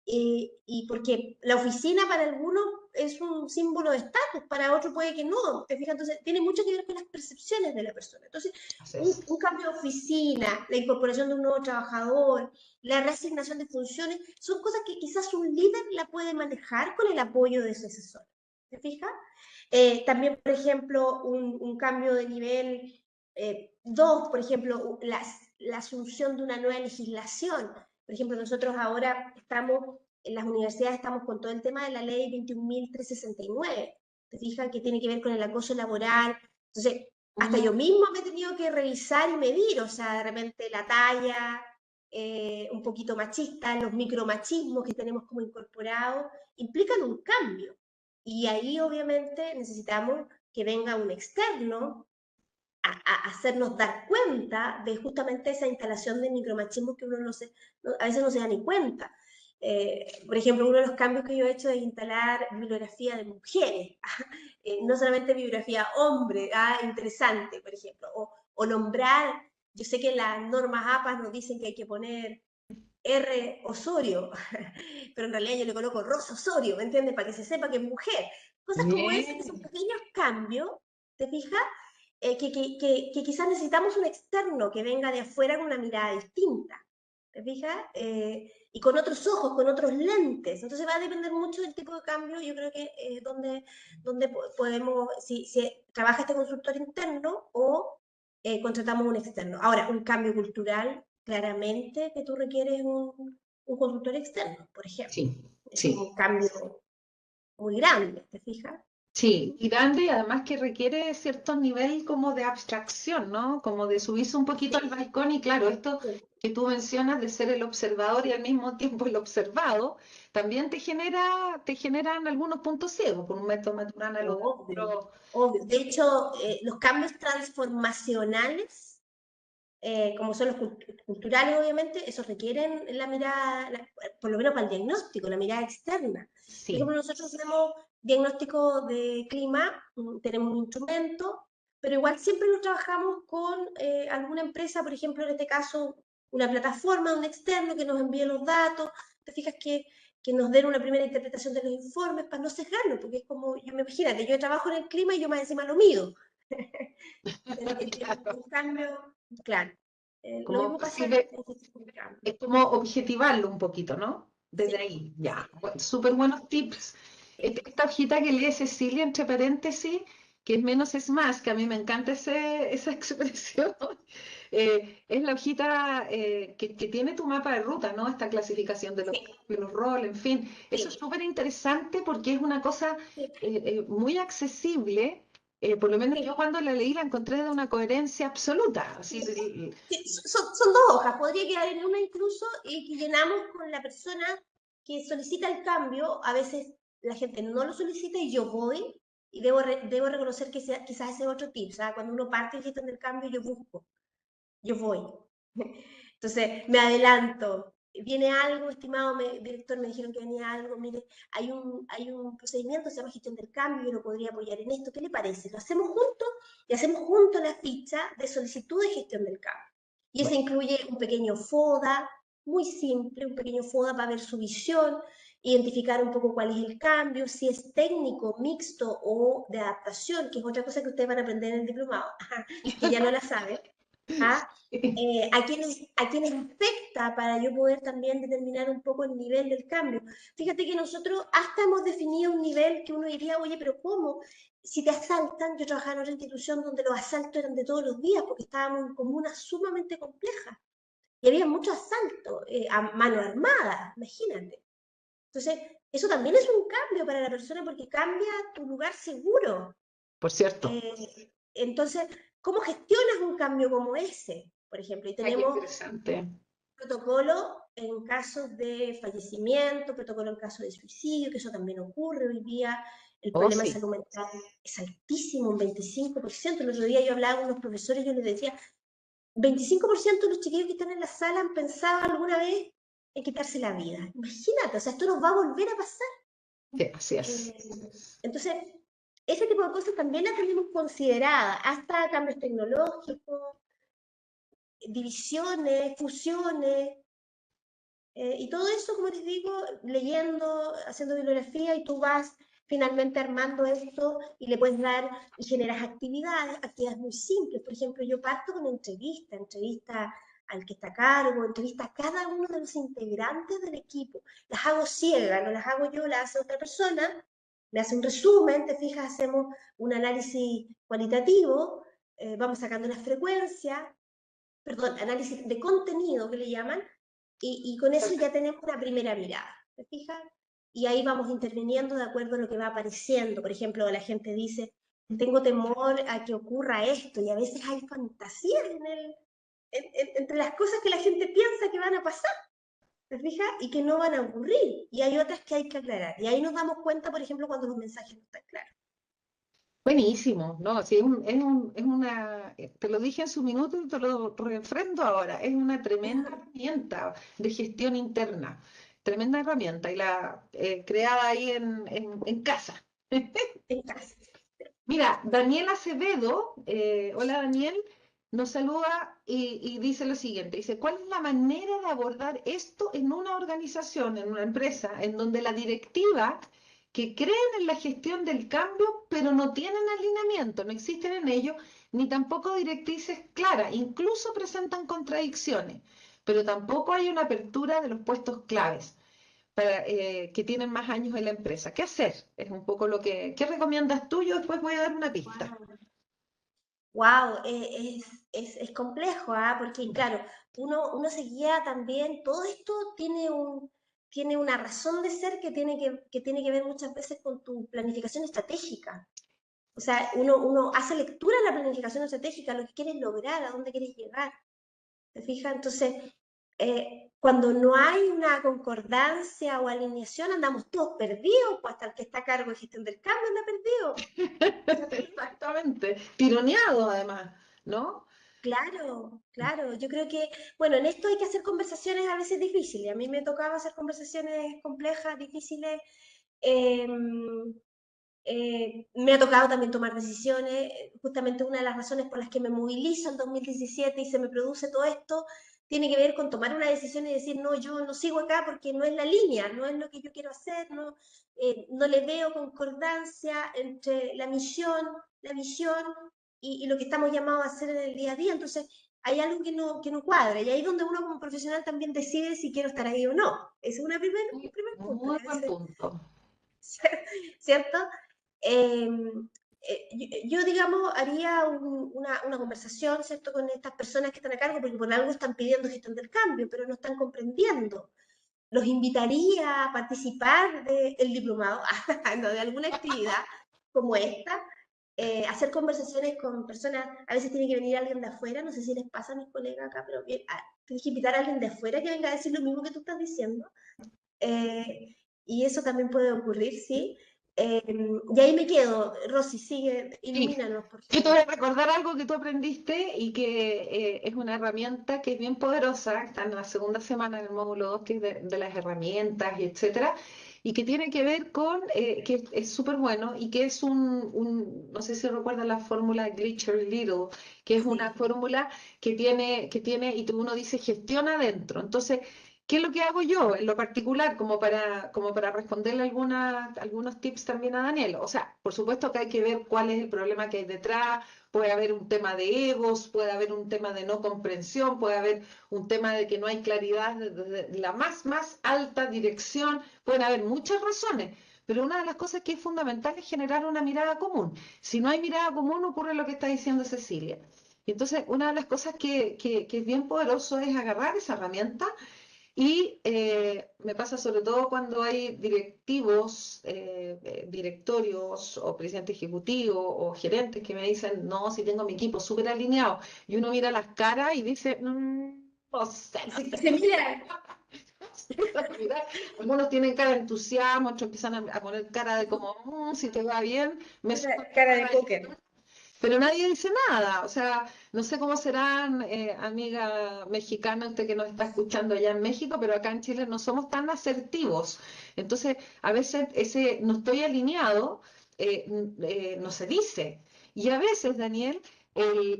Y porque la oficina para algunos es un símbolo de estatus, para otros puede que no, ¿te fijas? Entonces tiene mucho que ver con las percepciones de la persona. Entonces,
Así
un,
es.
un cambio de oficina, la incorporación de un nuevo trabajador, la reasignación de funciones, son cosas que quizás un líder la puede manejar con el apoyo de su asesor, ¿te fijas? También, por ejemplo, un cambio de nivel 2, por ejemplo, la asunción de una nueva legislación. Por ejemplo, nosotros ahora estamos, en las universidades estamos con todo el tema de la ley 21.369, ¿te fijas? Que tiene que ver con el acoso laboral. Entonces, hasta yo mismo me he tenido que revisar y medir, o sea, de repente la talla, un poquito machista, los micromachismos que tenemos como incorporados, implican un cambio. Y ahí obviamente necesitamos que venga un externo a hacernos dar cuenta de justamente esa instalación de micromachismo que uno a veces no se da ni cuenta. Por ejemplo, uno de los cambios que yo he hecho es instalar bibliografía de mujeres, no solamente bibliografía hombre, interesante, por ejemplo, o nombrar, yo sé que las normas APA nos dicen que hay que poner R. Osorio, pero en realidad yo le coloco Rosa Osorio, ¿me entiendes? Para que se sepa que es mujer. Cosas como esas, que son
Bien.
pequeños cambios, ¿te fijas? Que quizás necesitamos un externo que venga de afuera con una mirada distinta, ¿te fijas? Y con otros ojos, con otros lentes. Entonces va a depender mucho del tipo de cambio. Yo creo que donde podemos, si trabaja este consultor interno o contratamos un externo. Ahora, un cambio cultural, claramente que tú requieres un consultor externo, por ejemplo.
Sí,
Es
sí.
un cambio muy grande, ¿te fijas?
Sí, y grande y además que requiere cierto nivel como de abstracción, ¿no? Como de subirse un poquito al
Sí,
balcón y claro, esto
sí.
que tú mencionas de ser el observador y al mismo tiempo el observado, también te generan algunos puntos ciegos, por un método Maturana lo
Obvio,
otro.
obvio. De hecho, los cambios transformacionales, como son los culturales, obviamente, eso requieren la mirada, por lo menos para el diagnóstico, la mirada externa. Por
Sí,
ejemplo, nosotros hacemos diagnóstico de clima, tenemos un instrumento, pero igual siempre lo trabajamos con alguna empresa, por ejemplo, en este caso, una plataforma, un externo que nos envíe los datos. Te fijas que nos den una primera interpretación de los informes para no sesgarlo, porque es como, yo me imagínate, yo trabajo en el clima y yo más encima lo mido.
claro.
En cambio, claro, lo
Como
mismo pasa
sirve,
en gestión de cambio.
es como objetivarlo un poquito, ¿no? Desde
Sí,
ahí, ya.
sí,
Súper buenos tips.
sí.
Esta hojita que lee Cecilia, entre paréntesis, que es menos es más, que a mí me encanta esa expresión, es la hojita que tiene tu mapa de ruta, ¿no? Esta clasificación
Sí,
de los roles, en fin. Eso es
sí,
súper interesante porque es una cosa
sí,
muy accesible. Por lo menos yo
sí.
cuando la leí la encontré de una coherencia absoluta. Así,
Sí, son dos hojas, podría quedar en una incluso y que llenamos con la persona que solicita el cambio. A veces la gente no lo solicita y yo voy y debo reconocer que quizás ese es otro tip. ¿Sabes? Cuando uno parte en gestión del cambio, yo busco, yo voy. Entonces, me adelanto. Viene algo, estimado director, me dijeron que venía algo, mire, hay un procedimiento, se llama gestión del cambio, yo lo podría apoyar en esto, ¿qué le parece? Lo hacemos juntos y hacemos juntos la ficha de solicitud de gestión del cambio. Y ese
bueno,
incluye un pequeño FODA, muy simple, un pequeño FODA para ver su visión, identificar un poco cuál es el cambio, si es técnico, mixto o de adaptación, que es otra cosa que ustedes van a aprender en el diplomado, que ya no la saben. ¿Ah? A quienes afecta para yo poder también determinar un poco el nivel del cambio. Fíjate que nosotros hasta hemos definido un nivel que uno diría, oye, pero ¿cómo? Si te asaltan, yo trabajaba en otra institución donde los asaltos eran de todos los días porque estábamos en comunas sumamente complejas y había muchos asaltos a mano armada, imagínate. Entonces, eso también es un cambio para la persona porque cambia tu lugar seguro.
por cierto.
Entonces, ¿cómo gestionas un cambio como ese? Por ejemplo, y
Ay, qué
tenemos
interesante.
protocolo en casos de fallecimiento, protocolo en caso de suicidio, que eso también ocurre hoy día. El
Oh,
problema de
sí.
salud mental es altísimo, un 25%. El otro día yo hablaba con unos profesores y yo les decía, 25% de los chiquillos que están en la sala han pensado alguna vez en quitarse la vida. Imagínate, o sea, esto nos va a volver a pasar.
Sí, así es.
Entonces, ese tipo de cosas también las tenemos consideradas, hasta cambios tecnológicos, divisiones, fusiones, y todo eso, como les digo, leyendo, haciendo bibliografía, y tú vas finalmente armando esto y le puedes dar y generas actividades muy simples. Por ejemplo, yo parto con entrevista al que está a cargo, entrevista a cada uno de los integrantes del equipo. Las hago ciegas, no las hago yo, las hace otra persona, me hace un resumen, te fijas, hacemos un análisis cualitativo, vamos sacando las frecuencias, perdón, análisis de contenido que le llaman, y con eso ya tenemos una primera mirada, ¿te fijas? Y ahí vamos interviniendo de acuerdo a lo que va apareciendo. Por ejemplo, la gente dice, tengo temor a que ocurra esto, y a veces hay fantasías entre las cosas que la gente piensa que van a pasar, ¿te fijas? Y que no van a ocurrir. Y hay otras que hay que aclarar. Y ahí nos damos cuenta, por ejemplo, cuando los mensajes no están claros.
Buenísimo, ¿no? Sí, es una, te lo dije en su minuto y te lo refrendo ahora, es una tremenda herramienta de gestión interna, tremenda herramienta y la creada ahí en casa.
En casa.
Mira, Daniel Acevedo, hola Daniel, nos saluda y dice lo siguiente, dice, ¿cuál es la manera de abordar esto en una organización, en una empresa, en donde la directiva que creen en la gestión del cambio, pero no tienen alineamiento, no existen en ello, ni tampoco directrices claras, incluso presentan contradicciones, pero tampoco hay una apertura de los puestos claves? Que tienen más años en la empresa. ¿Qué hacer? Es un poco lo que... ¿Qué recomiendas tú? Yo después voy a dar una pista.
Wow, es complejo, ¿ah? Porque claro, uno se guía también, todo esto tiene tiene una razón de ser que tiene que ver muchas veces con tu planificación estratégica. O sea, uno hace lectura de la planificación estratégica, lo que quieres lograr, a dónde quieres llegar. ¿Te fijas? Entonces, cuando no hay una concordancia o alineación, andamos todos perdidos, pues hasta el que está a cargo de gestión del cambio anda perdido.
Exactamente, tironeado además, ¿no?
Claro, claro. Yo creo que, bueno, en esto hay que hacer conversaciones a veces difíciles. A mí me tocaba hacer conversaciones complejas, difíciles. em, Me ha tocado también tomar decisiones. Justamente una de las razones por las que me movilizo en 2017 y se me produce todo esto tiene que ver con tomar una decisión y decir, no, yo no sigo acá porque no es la línea, no es lo que yo quiero hacer, no, no le veo concordancia entre la misión, la visión y lo que estamos llamados a hacer en el día a día. Entonces, hay algo que no cuadra y ahí es donde uno como profesional también decide si quiero estar ahí o no. Ese es un primer punto.
Muy buen punto.
¿Cierto? Eh, yo, digamos, haría una conversación, ¿cierto?, con estas personas que están a cargo, porque por algo están pidiendo gestión del cambio, pero no están comprendiendo. Los invitaría a participar del diplomado, no, de alguna actividad como esta, hacer conversaciones con personas, a veces tiene que venir alguien de afuera, no sé si les pasa a mis colegas acá, pero tienes que invitar a alguien de afuera que venga a decir lo mismo que tú estás diciendo. Y eso también puede ocurrir, ¿sí? Y ahí me quedo. Rosy, sigue,
Sí,
ilumínanos, por
yo te voy
favor.
a recordar algo que tú aprendiste y que es una herramienta que es bien poderosa, está en la segunda semana en el módulo 2, que es de las herramientas y etcétera, y que tiene que ver con, que es súper bueno y que es no sé si recuerdas la fórmula Glitcher-Little, que es una
Sí,
fórmula y uno dice gestiona adentro. Entonces, ¿qué es lo que hago yo en lo particular como para responderle algunos tips también a Daniel? O sea, por supuesto que hay que ver cuál es el problema que hay detrás, puede haber un tema de egos, puede haber un tema de no comprensión, puede haber un tema de que no hay claridad de la más alta dirección, pueden haber muchas razones. Pero una de las cosas que es fundamental es generar una mirada común. Si no hay mirada común, ocurre lo que está diciendo Cecilia. Y entonces, una de las cosas que es bien poderoso es agarrar esa herramienta y me pasa sobre todo cuando hay directivos, directorios o presidente ejecutivo o gerentes que me dicen, no, si tengo mi equipo súper alineado, y uno mira las caras y dice, no sé,
y
no sé.
se mira,
Empiezan a mirar. Algunos tienen cara de entusiasmo, otros empiezan a poner cara de como, si te va bien, me subo a
cara de
la
póker.
pero nadie dice nada, o sea, no sé cómo serán, amiga mexicana, usted que nos está escuchando allá en México, pero acá en Chile no somos tan asertivos. Entonces, a veces ese no estoy alineado no se dice. Y a veces, Daniel,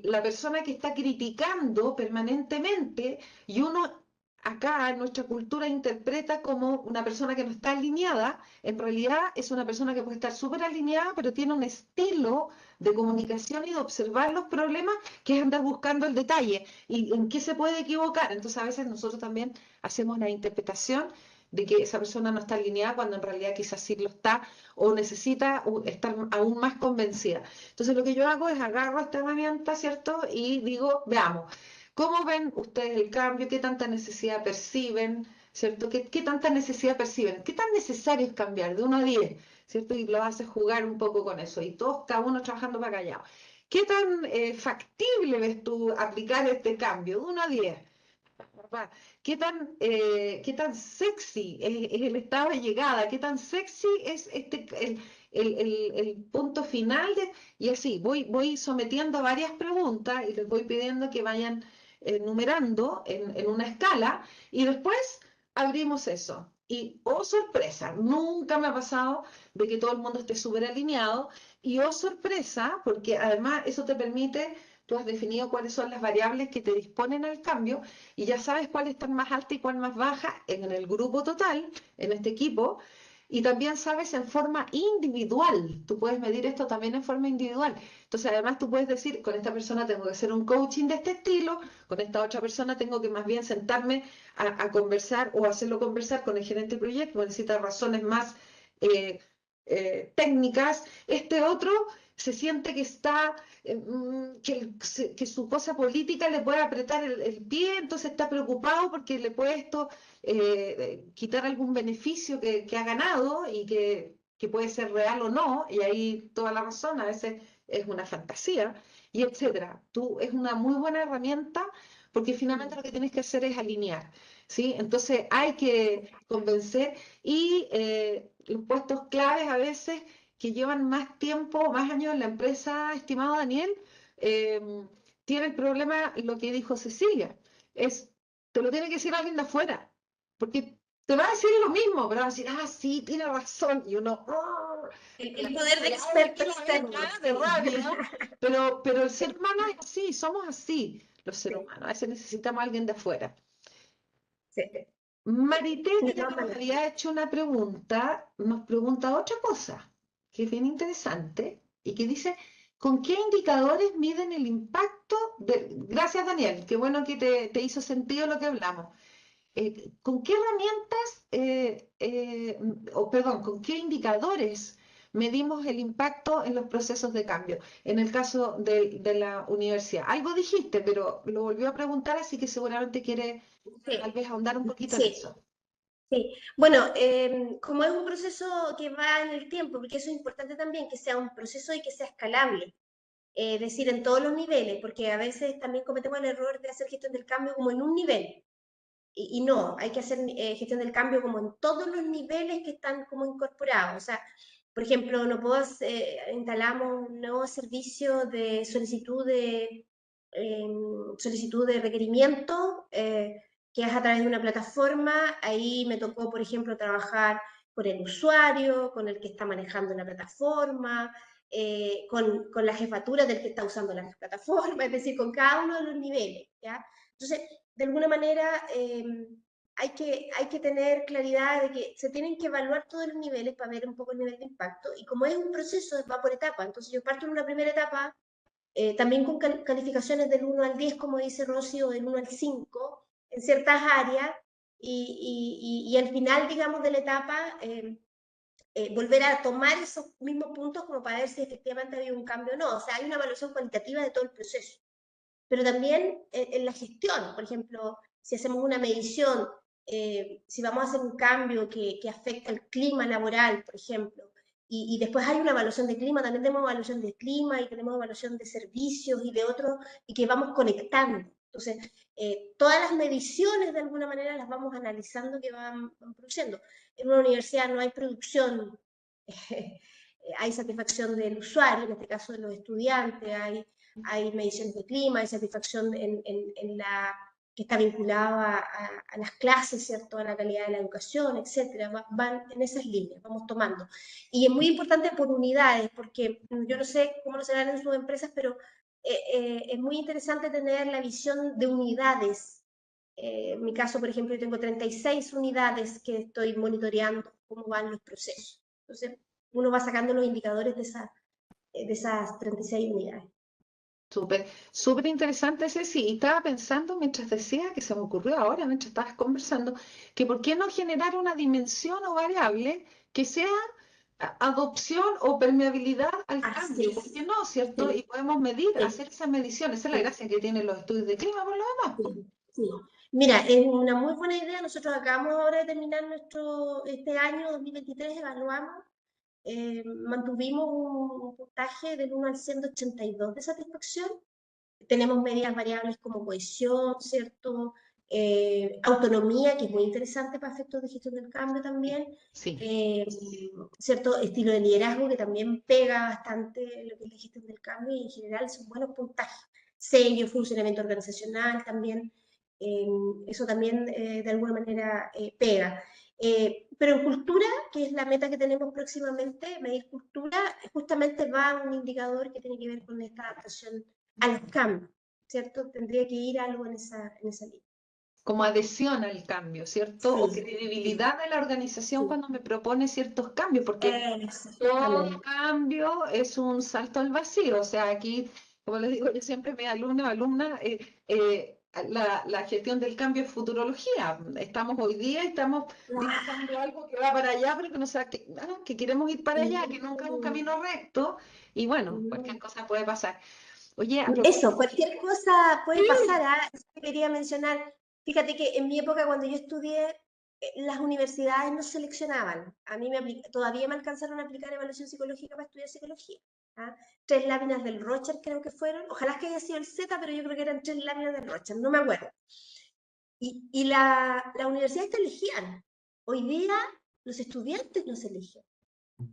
la persona que está criticando permanentemente y uno acá en nuestra cultura interpreta como una persona que no está alineada, en realidad es una persona que puede estar súper alineada, pero tiene un estilo de comunicación y de observar los problemas, que es andar buscando el detalle y en qué se puede equivocar. Entonces a veces nosotros también hacemos la interpretación de que esa persona no está alineada cuando en realidad quizás sí lo está o necesita estar aún más convencida. Entonces lo que yo hago es agarro esta herramienta, ¿cierto? Y digo, veamos, ¿cómo ven ustedes el cambio? ¿Qué tanta necesidad perciben? ¿Cierto? ¿Qué tanta necesidad perciben? ¿Qué tan necesario es cambiar de 1 a 10? ¿Cierto? Y lo haces jugar un poco con eso. Y todos, cada uno trabajando para callado. ¿Qué tan factible ves tú aplicar este cambio de 1 a 10? ¿Verdad? Qué tan sexy es el estado de llegada? ¿Qué tan sexy es el punto final? Y así, voy sometiendo varias preguntas y les voy pidiendo que vayan numerando en una escala y después abrimos eso. Y, oh sorpresa, nunca me ha pasado de que todo el mundo esté súper alineado y, oh sorpresa, porque además eso te permite, tú has definido cuáles son las variables que te disponen al cambio y ya sabes cuál está más alta y cuál más baja en el grupo total, en este equipo, y también sabes en forma individual. Tú puedes medir esto también en forma individual. Entonces, además, tú puedes decir, con esta persona tengo que hacer un coaching de este estilo, con esta otra persona tengo que más bien sentarme a conversar o hacerlo conversar con el gerente de proyecto, necesita razones más técnicas. Este otro se siente que está, que su cosa política le puede apretar el pie, entonces está preocupado porque le puede esto quitar algún beneficio que ha ganado y que puede ser real o no, y ahí toda la razón, a veces es una fantasía, y etcétera. Es una muy buena herramienta porque finalmente lo que tienes que hacer es alinear, ¿sí? Entonces hay que convencer y los puestos claves a veces que llevan más tiempo, más años en la empresa, estimado Daniel, eh, tiene el problema, lo que dijo Cecilia, te lo tiene que decir alguien de afuera, porque te va a decir lo mismo, pero va a decir, ah, sí, tiene razón, y uno,
El poder de experto externo.
de rabia, pero el ser humano es así, somos así, los seres humanos, a veces necesitamos a alguien de afuera.
Sí.
Marité,
De
que ya
todas
nos
maneras.
había hecho una pregunta, nos pregunta otra cosa, que es bien interesante, y que dice, ¿con qué indicadores miden el impacto de... Gracias, Daniel, qué bueno que te hizo sentido lo que hablamos. ¿Con qué herramientas, con qué indicadores medimos el impacto en los procesos de cambio? En el caso de la universidad. Algo dijiste, pero lo volvió a preguntar, así que seguramente quiere tal
Sí,
vez ahondar un poquito en
sí.
eso.
Sí, bueno, como es un proceso que va en el tiempo, porque eso es importante también, que sea un proceso y que sea escalable, es decir, en todos los niveles, porque a veces también cometemos el error de hacer gestión del cambio como en un nivel, y no, hay que hacer gestión del cambio como en todos los niveles que están como incorporados. O sea, por ejemplo, no puedo instalamos un nuevo servicio de solicitud de requerimiento, que es a través de una plataforma. Ahí me tocó, por ejemplo, trabajar con el usuario, con el que está manejando la plataforma, con la jefatura del que está usando la plataforma, es decir, con cada uno de los niveles, ¿ya? Entonces, de alguna manera, hay que tener claridad de que se tienen que evaluar todos los niveles para ver un poco el nivel de impacto, y como es un proceso, va por etapa. Entonces yo parto en una primera etapa, también con calificaciones del 1 al 10, como dice Rosy, o del 1 al 5, en ciertas áreas, y al final, digamos, de la etapa, volver a tomar esos mismos puntos como para ver si efectivamente había un cambio o no. O sea, hay una evaluación cualitativa de todo el proceso. Pero también en la gestión, por ejemplo, si hacemos una medición, si vamos a hacer un cambio que afecta el clima laboral, por ejemplo, y después hay una evaluación de clima, también tenemos evaluación de clima y tenemos evaluación de servicios y de otros, y que vamos conectando. Entonces, todas las mediciones de alguna manera las vamos analizando que van produciendo. En una universidad no hay producción, hay satisfacción del usuario, en este caso de los estudiantes, hay mediciones de clima, hay satisfacción que está vinculada a las clases, ¿cierto? A la calidad de la educación, etcétera. Van en esas líneas, vamos tomando. Y es muy importante por unidades, porque yo no sé cómo lo serán en sus empresas, pero es muy interesante tener la visión de unidades. En mi caso, por ejemplo, yo tengo 36 unidades que estoy monitoreando cómo van los procesos. Entonces, uno va sacando los indicadores de esas 36 unidades.
Súper, súper interesante, Ceci. Y estaba pensando mientras decía, que se me ocurrió ahora, mientras estabas conversando, que por qué no generar una dimensión o variable que sea adopción o permeabilidad al
Así
cambio. ¿Por
es.
qué no, cierto?
Sí,
Y podemos medir,
sí,
hacer esas mediciones. Esa es la
sí,
gracia que tienen los estudios de clima por lo demás, po.
sí, sí. Mira, es una muy buena idea. Nosotros acabamos ahora de terminar este año 2023, evaluamos, mantuvimos un puntaje del 1 al 182 de satisfacción. Tenemos medidas variables como cohesión, ¿cierto? Autonomía, que es muy interesante para efectos de gestión del cambio
Sí,
también.
sí.
eh, ¿Cierto? Estilo de liderazgo, que también pega bastante lo que es la gestión del cambio, y en general son buenos puntajes. Sello, funcionamiento organizacional también, eh, eso también de alguna manera pega. Pero en cultura, que es la meta que tenemos próximamente, medir cultura, justamente va a un indicador que tiene que ver con esta adaptación a los cambios, ¿cierto? Tendría que ir algo en esa línea.
Como adhesión al cambio, ¿cierto? O
Sí, sí,
credibilidad de la organización
sí.
cuando me propone ciertos cambios, porque todo
Exactamente.
cambio es un salto al vacío. O sea, aquí, como les digo yo siempre a mis alumnos, alumnas, la gestión del cambio es futurología. Estamos hoy día, estamos dibujando algo que va para allá, pero que no sea que queremos ir para allá, que nunca es un camino recto, y bueno, cualquier cosa puede pasar. Oye, a propósito,
Eso, cualquier cosa puede pasar, ¿ah? Eso que quería mencionar. Fíjate que en mi época, cuando yo estudié, las universidades no seleccionaban. A mí todavía me alcanzaron a aplicar evaluación psicológica para estudiar psicología. ¿Ah? 3 láminas del Rocher creo que fueron. Ojalá que haya sido el Z, pero yo creo que eran 3 láminas del Rocher, no me acuerdo. Y la universidad te elegían. Hoy día los estudiantes nos eligen.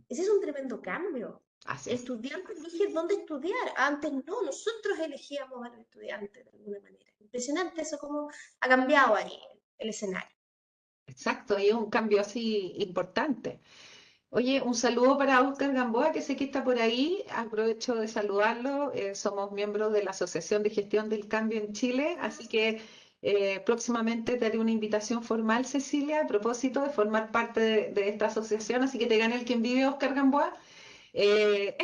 Ese es un tremendo cambio.
así
El
es.
estudiante elige dónde estudiar. Antes no, nosotros elegíamos a los estudiantes de alguna manera. Impresionante eso, cómo ha cambiado ahí el escenario.
Exacto, y es un cambio así importante. Oye, un saludo para Óscar Gamboa, que sé que está por ahí. Aprovecho de saludarlo. Somos miembros de la Asociación de Gestión del Cambio en Chile, así que próximamente te haré una invitación formal, Cecilia, a propósito de formar parte de esta asociación, así que te gane el quien vive, Óscar Gamboa. Eh,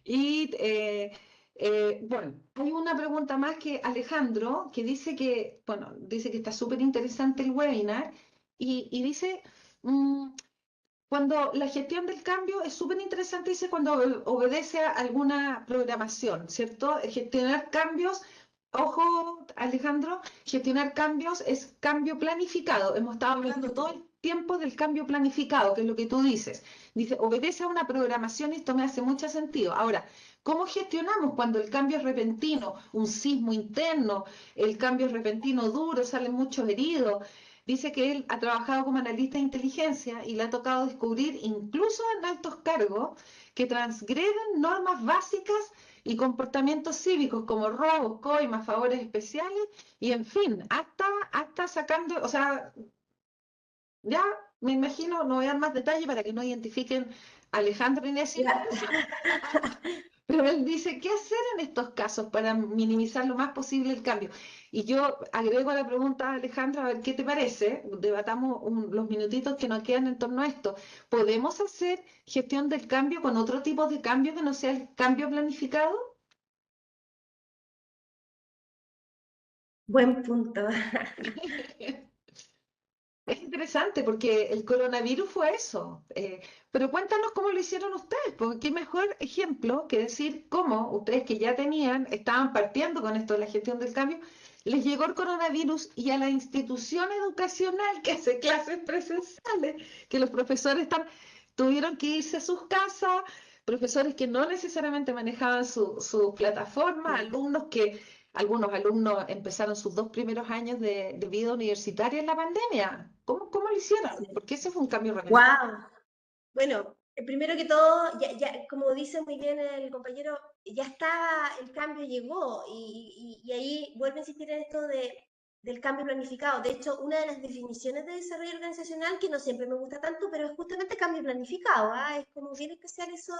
y bueno, hay una pregunta más que Alejandro, que dice que, bueno, dice que está súper interesante el webinar y dice... cuando la gestión del cambio es súper interesante, dice, cuando obedece a alguna programación, ¿cierto? Gestionar cambios, ojo, Alejandro, gestionar cambios es cambio planificado. Hemos estado hablando todo el tiempo del cambio planificado, que es lo que tú dices. Dice, obedece a una programación y esto me hace mucho sentido. Ahora, ¿cómo gestionamos cuando el cambio es repentino, un sismo interno, el cambio es repentino duro, salen muchos heridos? Dice que él ha trabajado como analista de inteligencia y le ha tocado descubrir, incluso en altos cargos, que transgreden normas básicas y comportamientos cívicos como robos, coimas, favores especiales y, en fin, hasta sacando, o sea, ya me imagino, no voy a dar más detalle para que no identifiquen a Alejandro ni decir, pero él dice, ¿qué hacer en estos casos para minimizar lo más posible el cambio? Y yo agrego la pregunta a Alejandra, a ver qué te parece. Debatamos los minutitos que nos quedan en torno a esto. ¿Podemos hacer gestión del cambio con otro tipo de cambio que no sea el cambio planificado?
Buen punto.
Es interesante porque el coronavirus fue eso. Pero cuéntanos cómo lo hicieron ustedes, porque qué mejor ejemplo que decir cómo ustedes que ya estaban partiendo con esto de la gestión del cambio, les llegó el coronavirus y a la institución educacional que hace clases presenciales, que los profesores tuvieron que irse a sus casas, profesores que no necesariamente manejaban su plataforma, algunos alumnos empezaron sus 2 primeros años de vida universitaria en la pandemia. ¿Cómo lo hicieron? Porque ese fue un cambio repentino.
Wow. Bueno, primero que todo, como dice muy bien el compañero, ya estaba, el cambio llegó y ahí vuelvo a insistir en esto del cambio planificado. De hecho, una de las definiciones de desarrollo organizacional, que no siempre me gusta tanto, pero es justamente cambio planificado. ¿Ah? Es como bien especial eso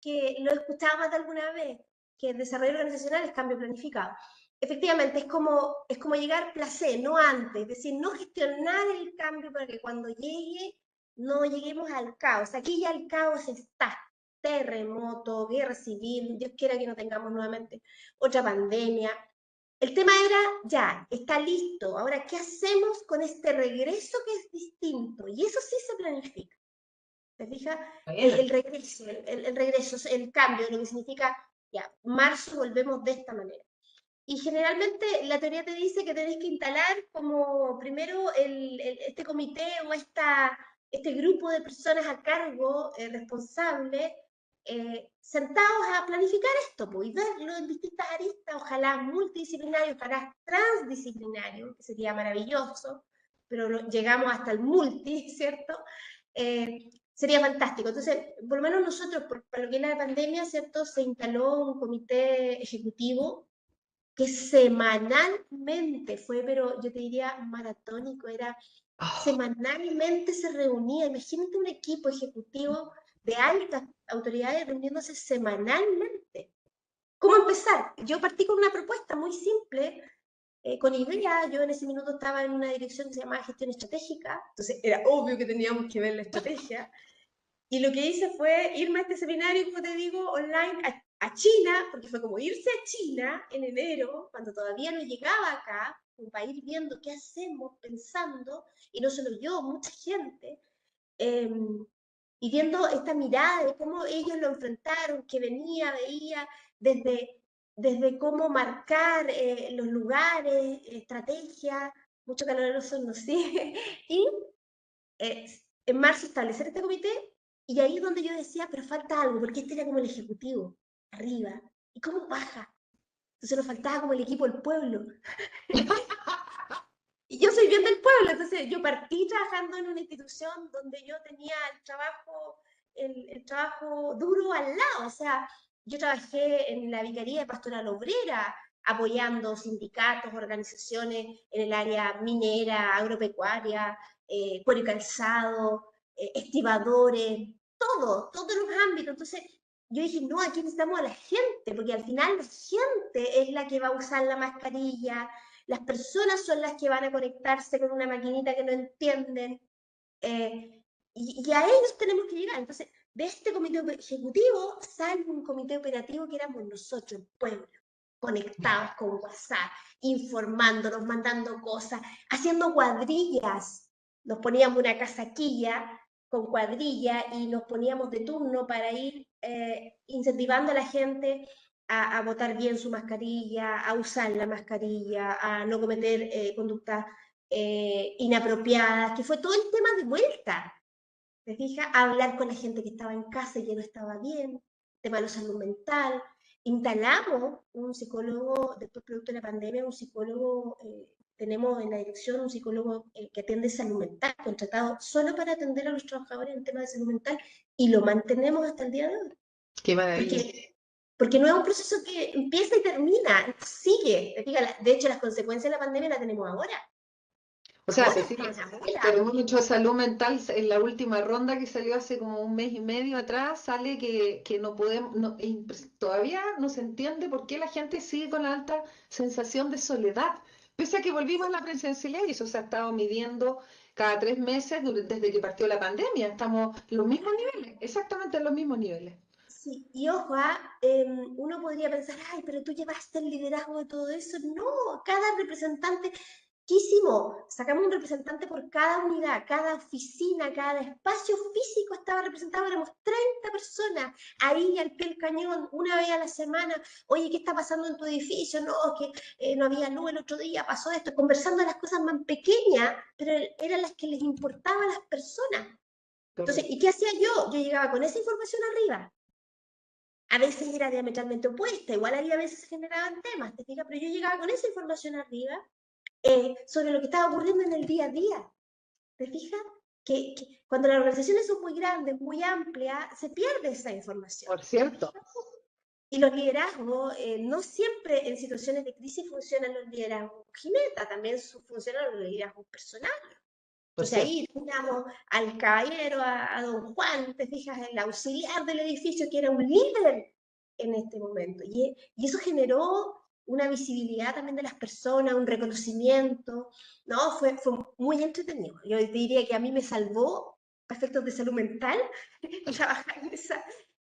que lo escuchaba más de alguna vez, que el desarrollo organizacional es cambio planificado. Efectivamente, es como llegar placé, no antes, es decir, no gestionar el cambio para que cuando llegue no lleguemos al caos. Aquí ya el caos está. Terremoto, guerra civil, Dios quiera que no tengamos nuevamente otra pandemia. El tema era, ya, está listo. Ahora, ¿qué hacemos con este regreso que es distinto? Y eso sí se planifica. ¿Te fijas?
Bueno,
El regreso, el cambio, lo que significa, ya, marzo volvemos de esta manera. Y generalmente la teoría te dice que tenés que instalar como primero este comité o este grupo de personas a cargo, responsable, sentados a planificar esto, pues, y verlo en distintas aristas, ojalá multidisciplinario, ojalá transdisciplinario, que sería maravilloso, pero llegamos hasta el multi, ¿cierto? Sería fantástico. Entonces, por lo menos nosotros, por lo que es la pandemia, ¿cierto? Se instaló un comité ejecutivo que semanalmente fue, pero yo te diría maratónico, era
oh,
semanalmente se reunía, imagínate un equipo ejecutivo de altas autoridades reuniéndose semanalmente. ¿Cómo empezar? Yo partí con una propuesta muy simple, con idea, yo en ese minuto estaba en una dirección que se llamaba gestión estratégica, entonces era obvio que teníamos que ver la estrategia, y lo que hice fue irme a este seminario, como te digo, online, a China, porque fue como irse a China en enero, cuando todavía no llegaba acá, como para ir viendo qué hacemos, pensando, y no solo yo, mucha gente, eh, y viendo esta mirada de cómo ellos lo enfrentaron, que venía, veía, desde cómo marcar los lugares, estrategias, mucho caluroso, no sé, y en marzo establecer este comité, y ahí es donde yo decía, pero falta algo, porque este era como el ejecutivo, arriba, ¿y cómo baja? Entonces nos faltaba como el equipo del pueblo. Y yo soy bien del pueblo, entonces yo partí trabajando en una institución donde yo tenía el trabajo duro al lado, o sea, yo trabajé en la Vicaría de Pastoral Obrera, apoyando sindicatos, organizaciones en el área minera, agropecuaria, cuero y calzado, estibadores, todos los ámbitos. Entonces, yo dije, no, aquí necesitamos a la gente, porque al final la gente es la que va a usar la mascarilla, las personas son las que van a conectarse con una maquinita que no entienden, y a ellos tenemos que llegar. Entonces, de este comité ejecutivo sale un comité operativo que éramos nosotros, el pueblo, conectados con WhatsApp, informándonos, mandando cosas, haciendo cuadrillas. Nos poníamos una casaquilla con cuadrilla y nos poníamos de turno para ir incentivando a la gente a botar bien su mascarilla, a usar la mascarilla, a no cometer conductas inapropiadas, que fue todo el tema de vuelta. ¿Te fijas? A hablar con la gente que estaba en casa y que no estaba bien, tema de la salud mental. Instalamos un psicólogo, después producto de la pandemia, un psicólogo, tenemos en la dirección un psicólogo que atiende salud mental, contratado solo para atender a los trabajadores en temas de salud mental, y lo mantenemos hasta el día de hoy.
Qué maravilla.
Porque no es un proceso que empieza y termina, sigue. ¿Te fijas? De hecho, las consecuencias de la pandemia las tenemos ahora.
O sea,
Ahora
Cecilia,
estamos
el
ahora.
termómetro de salud mental en la última ronda que salió hace como un mes y medio atrás, sale que no podemos, todavía no se entiende por qué la gente sigue con la alta sensación de soledad. Pese a que volvimos a la presencialidad y eso se ha estado midiendo cada 3 meses desde que partió la pandemia. Estamos en los mismos niveles, exactamente en los mismos niveles.
Sí, y ojo, uno podría pensar, ay, pero tú llevaste el liderazgo de todo eso. No, cada representante, ¿qué hicimos? Sacamos un representante por cada unidad, cada oficina, cada espacio físico estaba representado, éramos 30 personas, ahí al pie del cañón, una vez a la semana. Oye, ¿qué está pasando en tu edificio? No, que no había luz el otro día, pasó esto, conversando de las cosas más pequeñas, pero eran las que les importaba a las personas. Entonces, ¿y qué hacía yo? Yo llegaba con esa información arriba. A veces era diametralmente opuesta, igual había veces se generaban temas, ¿te fijas? Pero yo llegaba con esa información arriba sobre lo que estaba ocurriendo en el día a día, ¿te fijas? Que cuando las organizaciones son muy grandes, muy amplias, se pierde esa información.
Por cierto.
Y los liderazgos, no siempre en situaciones de crisis funcionan los liderazgos Gineta, también funcionan los liderazgos personales. Entonces ahí teníamos al caballero, a don Juan, te fijas, el auxiliar del edificio, que era un líder en este momento. Y eso generó una visibilidad también de las personas, un reconocimiento. No, fue muy entretenido. Yo diría que a mí me salvó, a efectos de salud mental, trabajar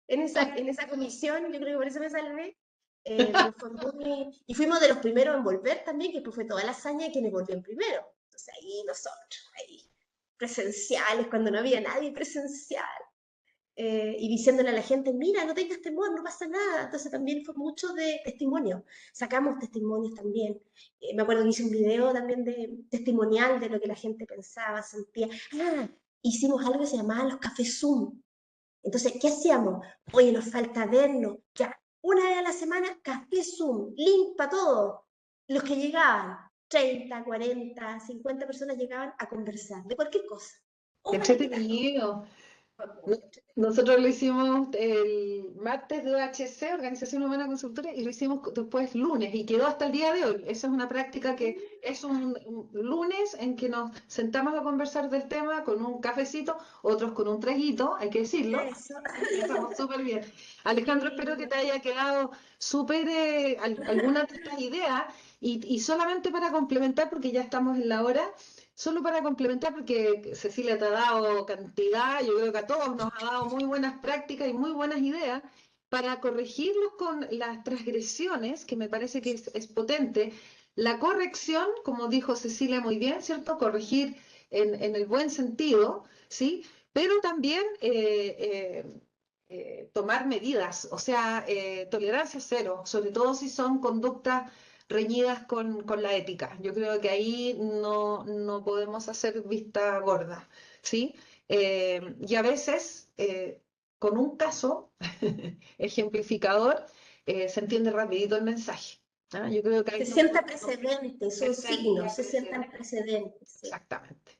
en esa comisión. Yo creo que por eso me salvé. Pero fue y fuimos de los primeros en volver también, que fue toda la hazaña de quienes volvían primero. Entonces ahí nosotros, ahí, presenciales, cuando no había nadie presencial, y diciéndole a la gente, mira, no tengas temor, no pasa nada. Entonces también fue mucho de testimonio. Sacamos testimonios también. Me acuerdo que hice un video también de testimonial de lo que la gente pensaba, sentía. Hicimos algo que se llamaba los cafés Zoom. Entonces, ¿qué hacíamos? Oye, nos falta vernos. Ya, una vez a la semana, café Zoom, link para todo. Los que llegaban, 30, 40, 50 personas llegaban a conversar de cualquier cosa.
Qué entretenido. Nosotros lo hicimos el martes de OHC, Organización Humana Consultora, y lo hicimos después lunes, y quedó hasta el día de hoy. Esa es una práctica que es un lunes en que nos sentamos a conversar del tema con un cafecito, otros con un traguito, hay que decirlo.
Eso.
Estamos súper bien. Alejandro, espero que te haya quedado súper alguna de estas ideas, y solamente para complementar, porque ya estamos en la hora. Solo para complementar, porque Cecilia te ha dado cantidad, yo creo que a todos nos ha dado muy buenas prácticas y muy buenas ideas. para corregirlos con las transgresiones, que me parece que es potente. La corrección, como dijo Cecilia muy bien, ¿cierto? Corregir en el buen sentido, ¿sí? Pero también tomar medidas, o sea, tolerancia cero, sobre todo si son conductas reñidas con la ética. Yo creo que ahí no podemos hacer vista gorda, ¿sí? Y a veces, con un caso ejemplificador, se entiende rapidito el mensaje. ¿Ah? Yo creo que ahí
Se sienta precedente, son signos, se sientan precedentes. Sí.
Exactamente.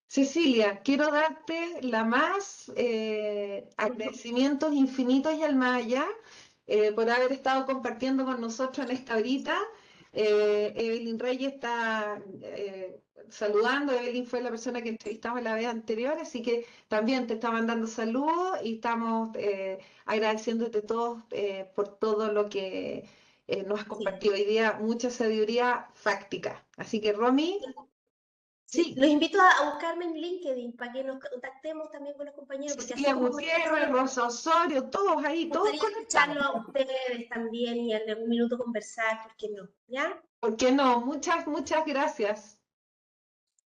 Cecilia, quiero darte la más agradecimientos infinitos y al más allá por haber estado compartiendo con nosotros en esta horita. Evelyn Reyes está saludando. Evelyn fue la persona que entrevistamos la vez anterior, así que también te está mandando saludos y estamos agradeciéndote todos por todo lo que nos has compartido hoy día, mucha sabiduría fáctica. Así que, Romy,
Sí,
sí.
los invito a buscarme en LinkedIn para que nos contactemos también con los compañeros, porque así
Cecilia
como
Gutiérrez, Rosa Osorio, todos ahí,
me
todos
gustaría
conectados.
escucharlo a ustedes también y en algún minuto conversar, ¿por qué no? ¿Ya?
¿Por qué no? Muchas gracias.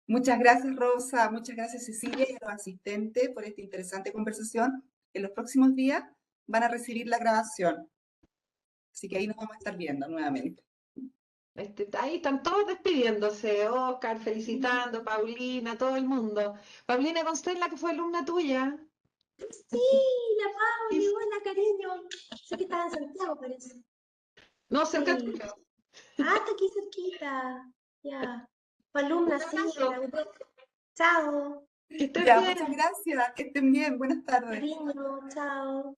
Muchas gracias, Rosa. Muchas gracias, Cecilia, y a los asistentes por esta interesante conversación. En los próximos días van a recibir la grabación. Así que ahí nos vamos a estar viendo nuevamente.
Ahí están todos despidiéndose, Oscar felicitando, Paulina, todo el mundo. Paulina Constella, que fue alumna tuya.
Sí, la Pauli, hola cariño. Sé que estaba en Santiago, parece.
No, cerca
Sí.
tuyo.
Ah, está aquí cerquita. Ya. Tu alumna,
Un
sí,
abrazo.
la UTEC. Chao,
Que estés
Ya,
bien.
muchas gracias. Que estén bien. Buenas tardes.
cariño, chao.